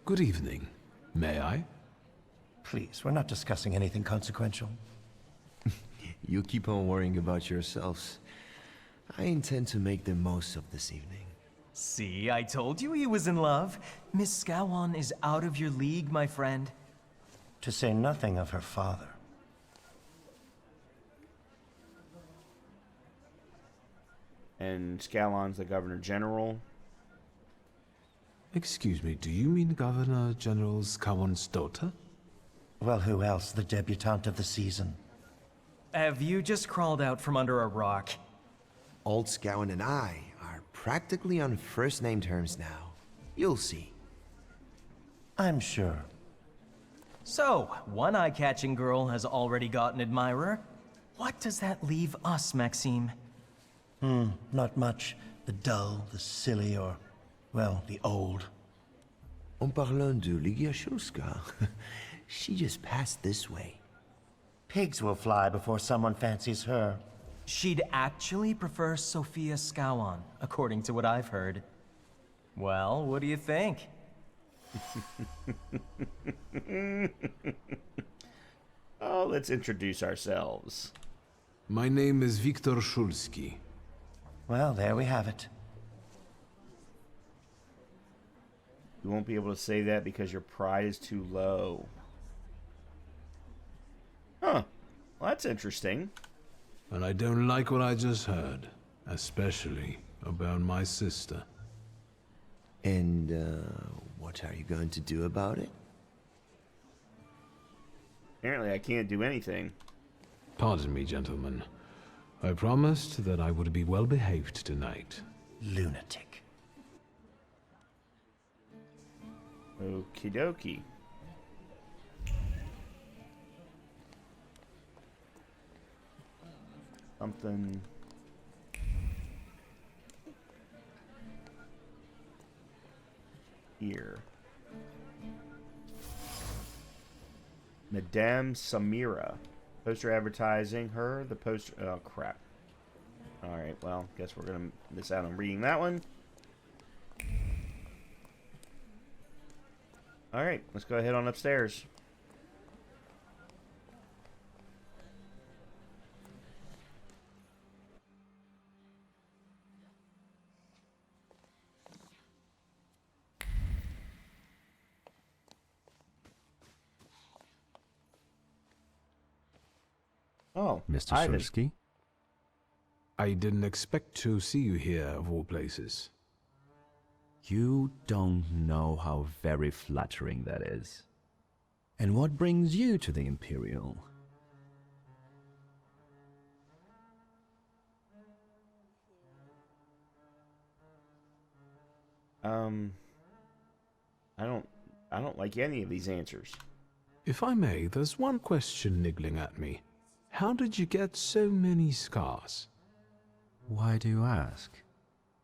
Good evening. May I? Please, we're not discussing anything consequential. You keep on worrying about yourselves. I intend to make the most of this evening. See, I told you he was in love. Miss Scowan is out of your league, my friend. To say nothing of her father. And Scallon's the Governor General. Excuse me, do you mean Governor General Skawan's daughter? Well, who else? The debutante of the season. Have you just crawled out from under a rock? Old Scowen and I are practically on first-name terms now. You'll see. I'm sure. So, one eye-catching girl has already got an admirer. What does that leave us, Maxime? Not much. The dull, the silly, or, well, the old. En parlant de Ligia Shulska, she just passed this way. Pigs will fly before someone fancies her. She'd actually prefer Sophia Scowan, according to what I've heard. Well, what do you think? Oh, let's introduce ourselves. My name is Viktor Shulski. Well, there we have it. You won't be able to say that because your pride is too low. Huh. Well, that's interesting. And I don't like what I just heard, especially about my sister. And, what are you going to do about it? Apparently I can't do anything. Pardon me, gentlemen. I promised that I would be well behaved tonight. Lunatic. Okie dokie. Something. Here. Madame Samira. Poster advertising her. The poster. Oh, crap. Alright, well, guess we're going to miss out on reading that one. Alright, let's go ahead on upstairs. Oh, Mr. Ivan. Shulski? I didn't expect to see you here, of all places. You don't know how very flattering that is. And what brings you to the Imperial? I don't like any of these answers. If I may, there's one question niggling at me. How did you get so many scars? Why do you ask?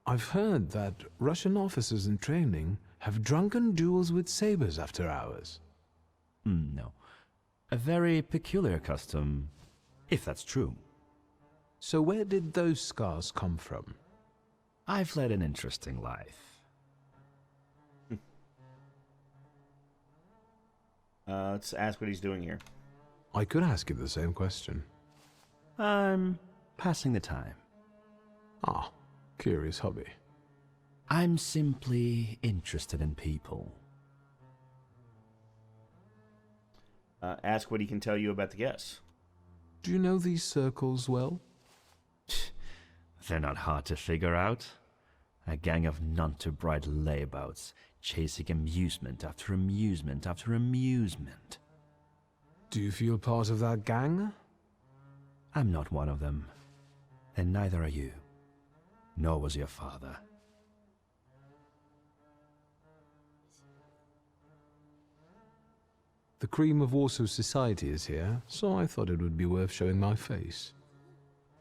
I've heard that Russian officers in training have drunken duels with sabers after hours. No. A very peculiar custom, if that's true. So where did those scars come from? I've led an interesting life. Let's ask what he's doing here. I could ask you the same question. I'm passing the time. Ah, curious hobby. I'm simply interested in people. Ask what he can tell you about the guests. Do you know these circles well? They're not hard to figure out. A gang of none-too-bright layabouts, chasing amusement after amusement after amusement. Do you feel part of that gang? I'm not one of them. And neither are you. Nor was your father. The cream of Warsaw society is here, so I thought it would be worth showing my face.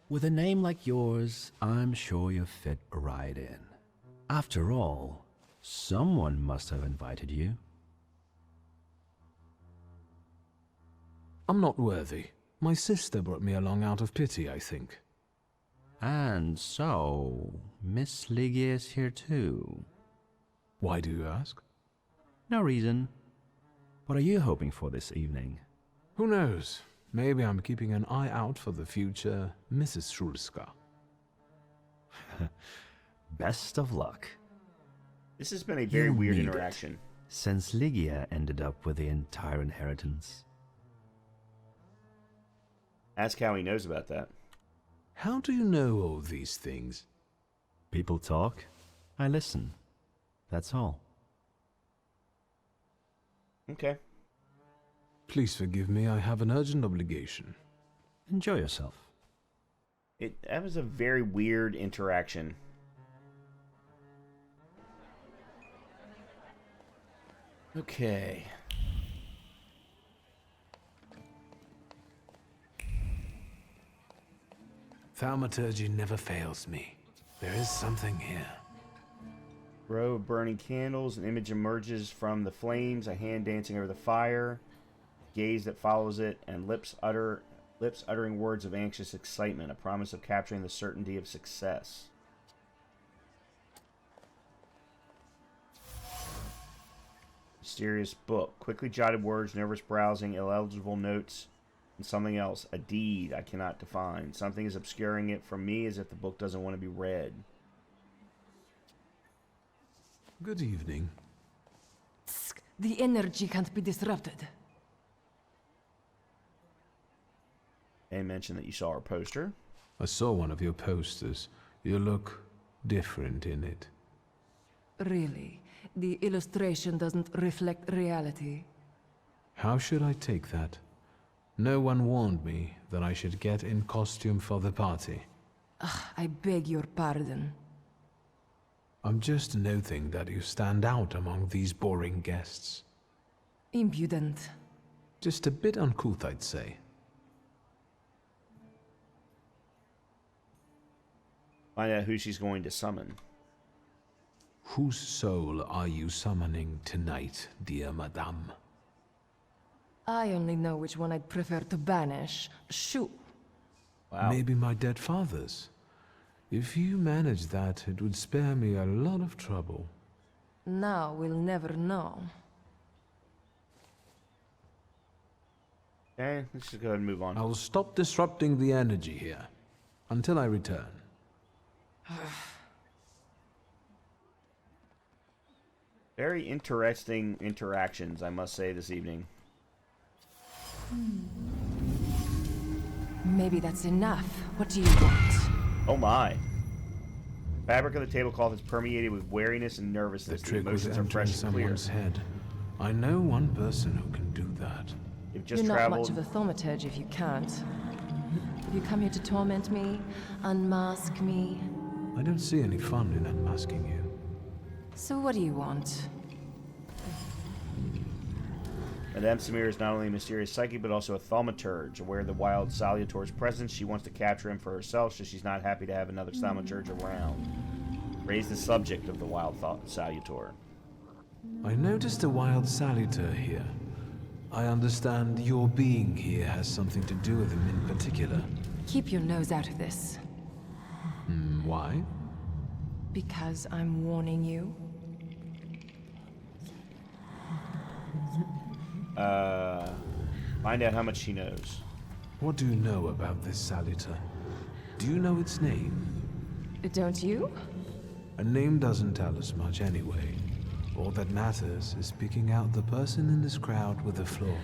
With a name like yours, I'm sure you fit right in. After all, someone must have invited you. I'm not worthy. My sister brought me along out of pity, I think. And so, Miss Ligia is here too. Why do you ask? No reason. What are you hoping for this evening? Who knows? Maybe I'm keeping an eye out for the future Mrs. Shulska. Best of luck. This has been a very weird interaction. Since Ligia ended up with the entire inheritance. Ask how he knows about that. How do you know all these things? People talk. I listen. That's all. Okay. Please forgive me, I have an urgent obligation. Enjoy yourself. That was a very weird interaction. Okay. Thaumaturge never fails me. There is something here. Row of burning candles, an image emerges from the flames, a hand dancing over the fire, gaze that follows it, and lips uttering words of anxious excitement, a promise of capturing the certainty of success. Mysterious book. Quickly jotted words, nervous browsing, illegible notes, and something else. A deed I cannot define. Something is obscuring it from me as if the book doesn't want to be read. Good evening. The energy can't be disrupted. They mentioned that you saw our poster. I saw one of your posters. You look different in it. Really? The illustration doesn't reflect reality? How should I take that? No one warned me that I should get in costume for the party. I beg your pardon. I'm just noting that you stand out among these boring guests. Impudent. Just a bit uncouth, I'd say. Find out who she's going to summon. Whose soul are you summoning tonight, dear madame? I only know which one I'd prefer to banish. Shoo. Wow. Maybe my dead father's. If you manage that, it would spare me a lot of trouble. Now we'll never know. Okay, let's just go ahead and move on. I'll stop disrupting the energy here until I return. Very interesting interactions, I must say, this evening. Maybe that's enough. What do you want? Oh my. Fabric of the tablecloth is permeated with wariness and nervousness. The trick was emotions are fresh entering and clear. someone's head. I know one person who can do that. You've just You're traveled. not much of a thaumaturge if you can't. Have you come here to torment me? Unmask me? I don't see any fun in unmasking you. So what do you want? Madame Samir is not only a mysterious psychic, but also a thaumaturge. Aware of the wild Salutor's presence, she wants to capture him for herself, so she's not happy to have another thaumaturge around. Raise the subject of the wild Salutor. I noticed a wild Salutor here. I understand your being here has something to do with him in particular. Keep your nose out of this. Why? Because I'm warning you. Find out how much she knows. What do you know about this Salutor? Do you know its name? Don't you? A name doesn't tell us much anyway. All that matters is picking out the person in this crowd with the flaw.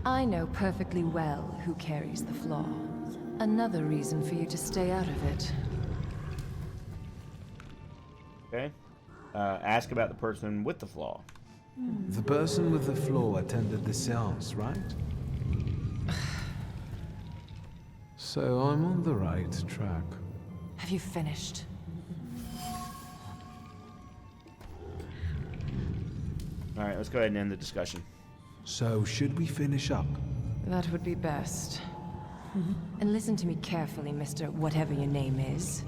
I know perfectly well who carries the flaw. Another reason for you to stay out of it. Okay? Ask about the person with the flaw. The person with the flaw attended the seance, right? So I'm on the right track. Have you finished? Alright, let's go ahead and end the discussion. So should we finish up? That would be best. And listen to me carefully, Mr. Whatever your name is.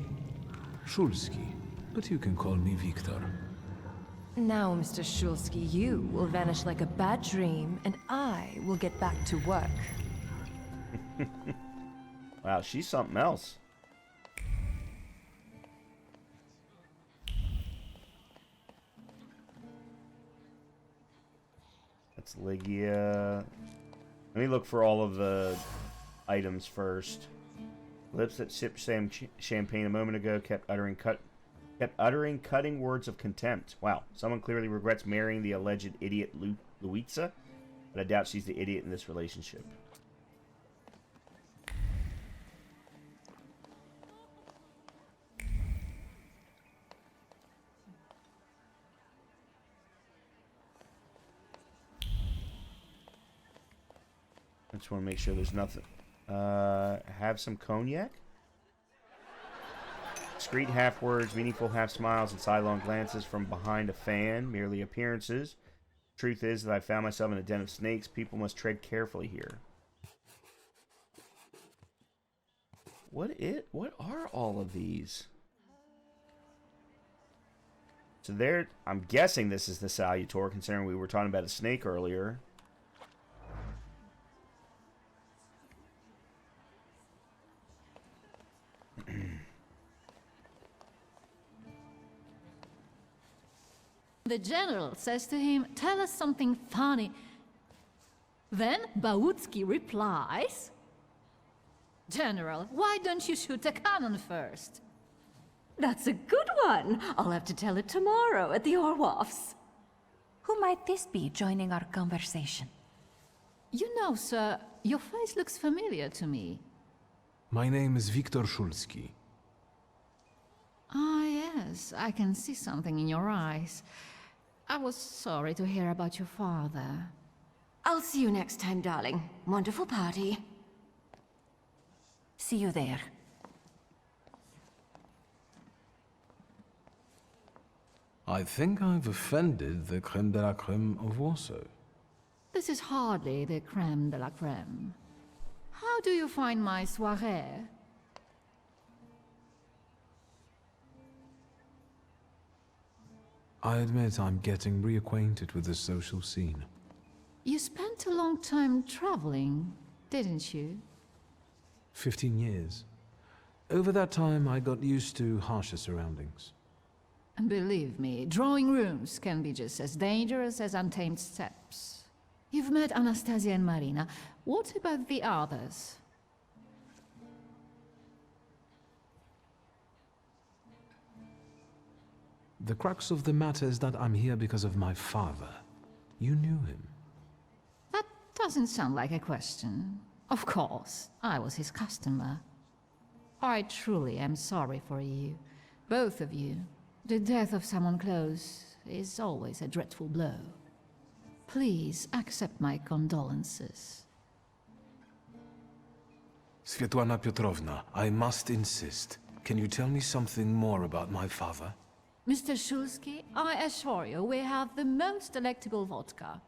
Shulsky, but you can call me Victor. Now, Mr. Shulsky, you will vanish like a bad dream, and I will get back to work. Wow, she's something else. That's Lygia. Let me look for all of the items first. Lips that sipped champagne a moment ago kept uttering cutting words of contempt. Wow, someone clearly regrets marrying the alleged idiot Luitza, but I doubt she's the idiot in this relationship. I just want to make sure there's nothing. Have some cognac? Discreet half words, meaningful half smiles, and sidelong glances from behind a fan, merely appearances. Truth is that I found myself in a den of snakes. People must tread carefully here. What are all of these? So there, I'm guessing this is the Salutor, considering we were talking about a snake earlier. The general says to him, "Tell us something funny." Then Bautsky replies, "General, why don't you shoot a cannon first?" That's a good one. I'll have to tell it tomorrow at the Orwoffs. Who might this be joining our conversation? You know, sir, your face looks familiar to me. My name is Viktor Szulski. Ah, yes, I can see something in your eyes. I was sorry to hear about your father. I'll see you next time, darling. Wonderful party. See you there. I think I've offended the creme de la creme of Warsaw. This is hardly the creme de la creme. How do you find my soirée? I admit I'm getting reacquainted with the social scene. You spent a long time traveling, didn't you? 15 years. Over that time, I got used to harsher surroundings. Believe me, drawing rooms can be just as dangerous as untamed steppes. You've met Anastasia and Marina. What about the others? The crux of the matter is that I'm here because of my father. You knew him. That doesn't sound like a question. Of course, I was his customer. I truly am sorry for you, both of you. The death of someone close is always a dreadful blow. Please accept my condolences. Svetlana Petrovna, I must insist. Can you tell me something more about my father? Mr. Szulski, I assure you we have the most delectable vodka.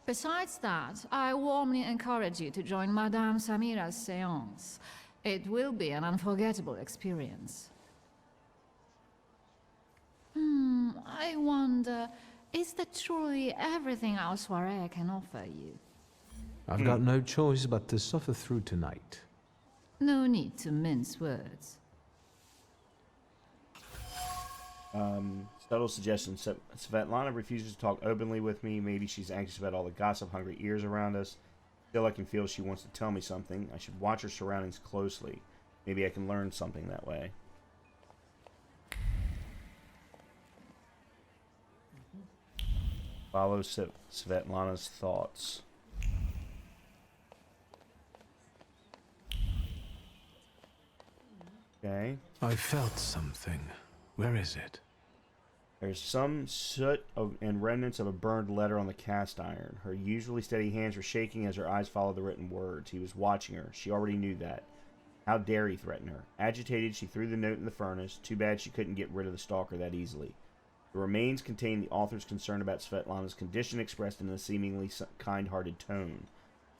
Besides that, I warmly encourage you to join Madame Samira's séance. It will be an unforgettable experience. I wonder, is that truly everything our soirée can offer you? I've got no choice but to suffer through tonight. No need to mince words. Subtle suggestion. Svetlana refuses to talk openly with me. Maybe she's anxious about all the gossip-hungry ears around us. Still, I can feel she wants to tell me something. I should watch her surroundings closely. Maybe I can learn something that way. Follow Svetlana's thoughts. Okay. I felt something. Where is it? There's some soot and remnants of a burned letter on the cast iron. Her usually steady hands were shaking as her eyes followed the written words. He was watching her. She already knew that. How dare he threaten her? Agitated, she threw the note in the furnace. Too bad she couldn't get rid of the stalker that easily. The remains contain the author's concern about Svetlana's condition expressed in a seemingly kind-hearted tone.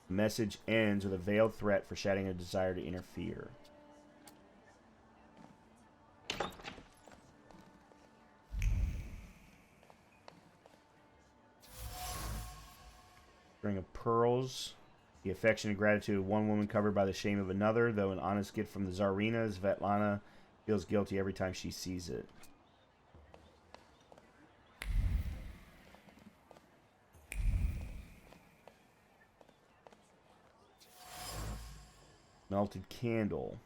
The message ends with a veiled threat foreshadowing a desire to interfere. String of pearls. The affection and gratitude of one woman covered by the shame of another. Though an honest gift from the Tsarina, Svetlana feels guilty every time she sees it. Melted candle.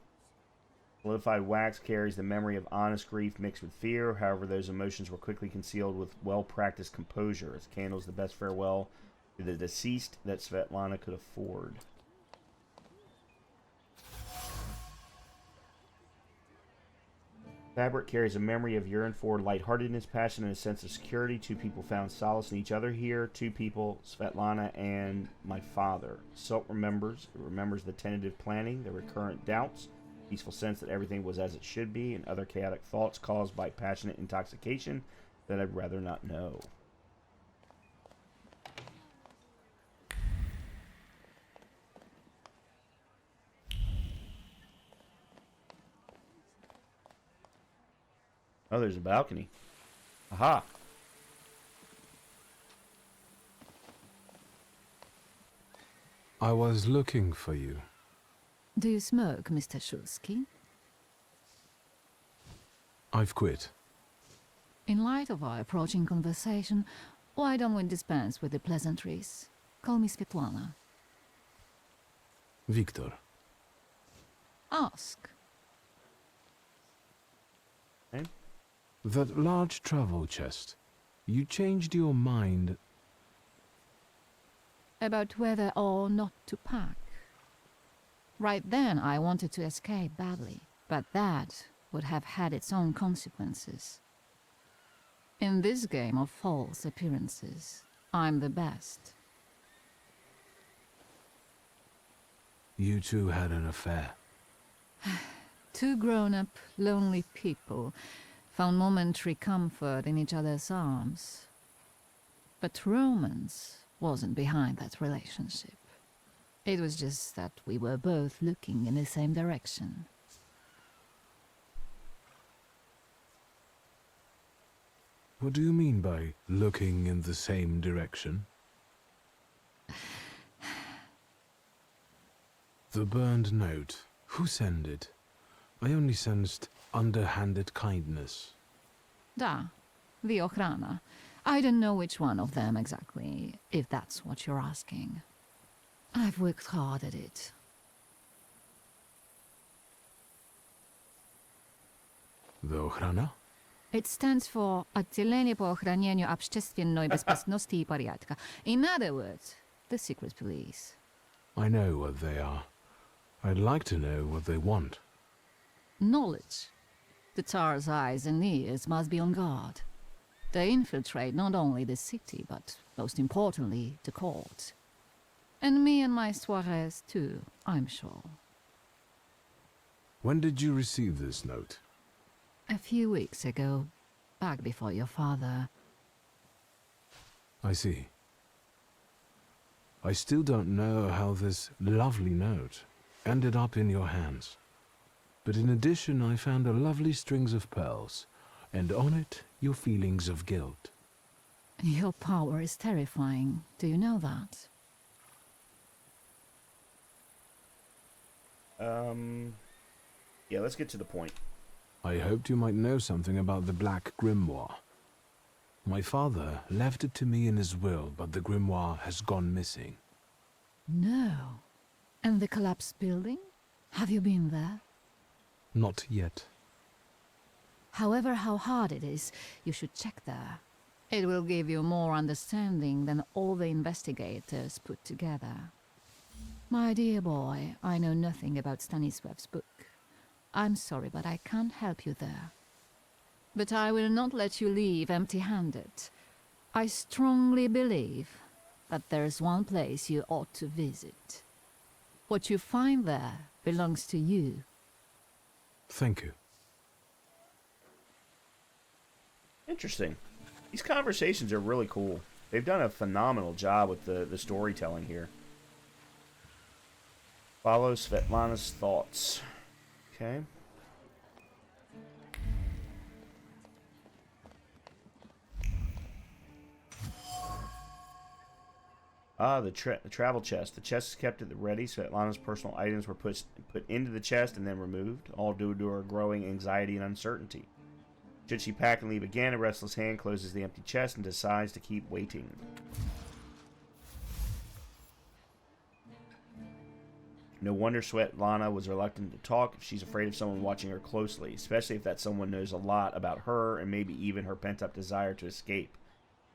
Solidified wax carries the memory of honest grief mixed with fear. However, those emotions were quickly concealed with well-practiced composure. This candle is the best farewell to the deceased that Svetlana could afford. Fabric carries a memory of yearn for lightheartedness, passion, and a sense of security. Two people found solace in each other here. Two people, Svetlana and my father. Silk remembers. It remembers the tentative planning, the recurrent doubts, peaceful sense that everything was as it should be, and other chaotic thoughts caused by passionate intoxication that I'd rather not know. Oh, there's a balcony. Aha. I was looking for you. Do you smoke, Mr. Shulsky? I've quit. In light of our approaching conversation, why don't we dispense with the pleasantries? Call me Svetlana. Victor. Ask. Okay. That large travel chest. You changed your mind About whether or not to pack. Right then, I wanted to escape badly, but that would have had its own consequences. In this game of false appearances, I'm the best. You two had an affair. Two grown-up, lonely people found momentary comfort in each other's arms. But romance wasn't behind that relationship. It was just that we were both looking in the same direction. What do you mean by looking in the same direction? The burned note. Who sent it? I only sensed underhanded kindness. Da, the Ochrana. I don't know which one of them exactly, if that's what you're asking. I've worked hard at it. The Ochrana? It stands for Отделение по охранению общественной безопасности и порядка. In other words, the secret police. I know what they are. I'd like to know what they want. Knowledge. The Tsar's eyes and ears must be on guard. They infiltrate not only the city, but most importantly, the court. And me and my soirees too, I'm sure. When did you receive this note? A few weeks ago, back before your father. I see. I still don't know how this lovely note ended up in your hands. But in addition, I found a lovely strings of pearls, and on it, your feelings of guilt. Your power is terrifying. Do you know that? Yeah, let's get to the point. I hoped you might know something about the Black Grimoire. My father left it to me in his will, but the grimoire has gone missing. No. And the collapsed building? Have you been there? Not yet. However, how hard it is, you should check there. It will give you more understanding than all the investigators put together. My dear boy, I know nothing about Stanisław's book. I'm sorry, but I can't help you there. But I will not let you leave empty-handed. I strongly believe that there's one place you ought to visit. What you find there belongs to you. Thank you. Interesting. These conversations are really cool. They've done a phenomenal job with the storytelling here. Follow Svetlana's thoughts. Okay. The travel chest. The chest is kept at the ready. Svetlana's personal items were put into the chest and then removed, all due to her growing anxiety and uncertainty. Should she pack and leave again, a restless hand closes the empty chest and decides to keep waiting. No wonder Svetlana was reluctant to talk if she's afraid of someone watching her closely, especially if that someone knows a lot about her and maybe even her pent-up desire to escape.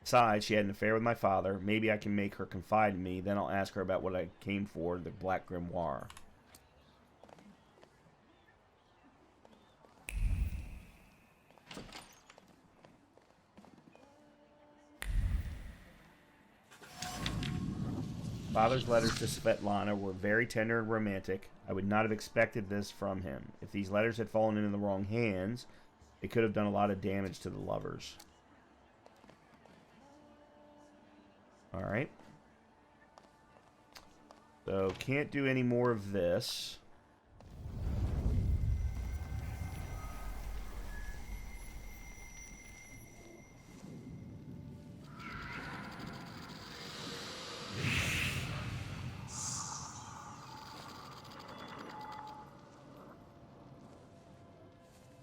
Besides, she had an affair with my father. Maybe I can make her confide in me, then I'll ask her about what I came for, the Black Grimoire. Father's letters to Svetlana were very tender and romantic. I would not have expected this from him. If these letters had fallen into the wrong hands, it could have done a lot of damage to the lovers. Alright. So, can't do any more of this.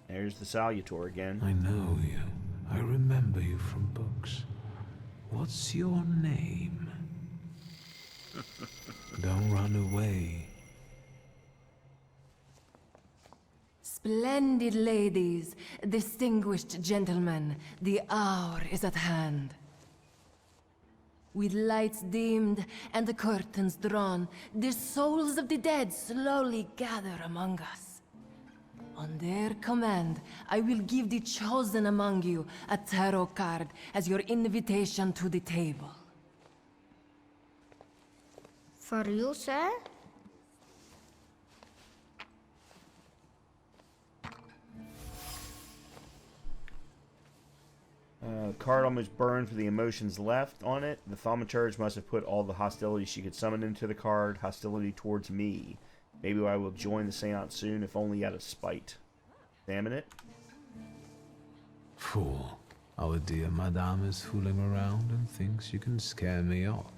There's the Salutor again. I know you. I remember you from books. What's your name? Don't run away. Splendid ladies, distinguished gentlemen, the hour is at hand. With lights dimmed and the curtains drawn, the souls of the dead slowly gather among us. On their command, I will give the chosen among you a tarot card as your invitation to the table. For you, sir? Card almost burned for the emotions left on it. The Thaumaturge must have put all the hostility she could summon into the card. Hostility towards me. Maybe I will join the seance soon, if only out of spite. Examine it. Fool. Our dear madame is fooling around and thinks you can scare me off.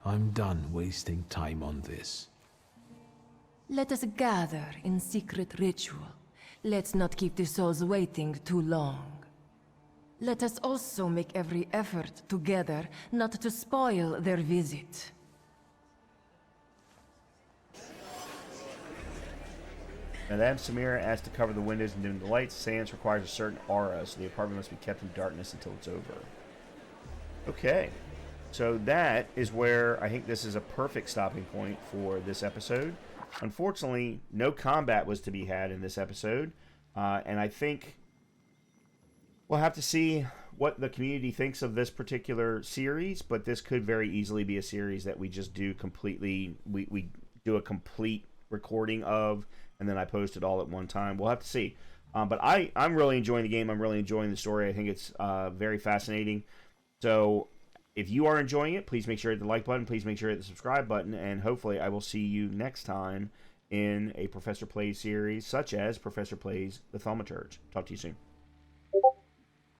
I'm done wasting time on this. Let us gather in secret ritual. Let's not keep the souls waiting too long. Let us also make every effort together not to spoil their visit. Madame Samira asked to cover the windows and dim the lights. Seance requires a certain aura, so the apartment must be kept in darkness until it's over. Okay. So that is where I think this is a perfect stopping point for this episode. Unfortunately, no combat was to be had in this episode. And I think we'll have to see what the community thinks of this particular series. But this could very easily be a series that we just do completely. We do a complete recording of, and then I post it all at one time. We'll have to see. But I'm really enjoying the game. I'm really enjoying the story. I think it's very fascinating. So if you are enjoying it, please make sure to hit the like button. Please make sure to hit the subscribe button. And hopefully I will see you next time in a Professor Plays series, such as Professor Plays the Thaumaturge. Talk to you soon.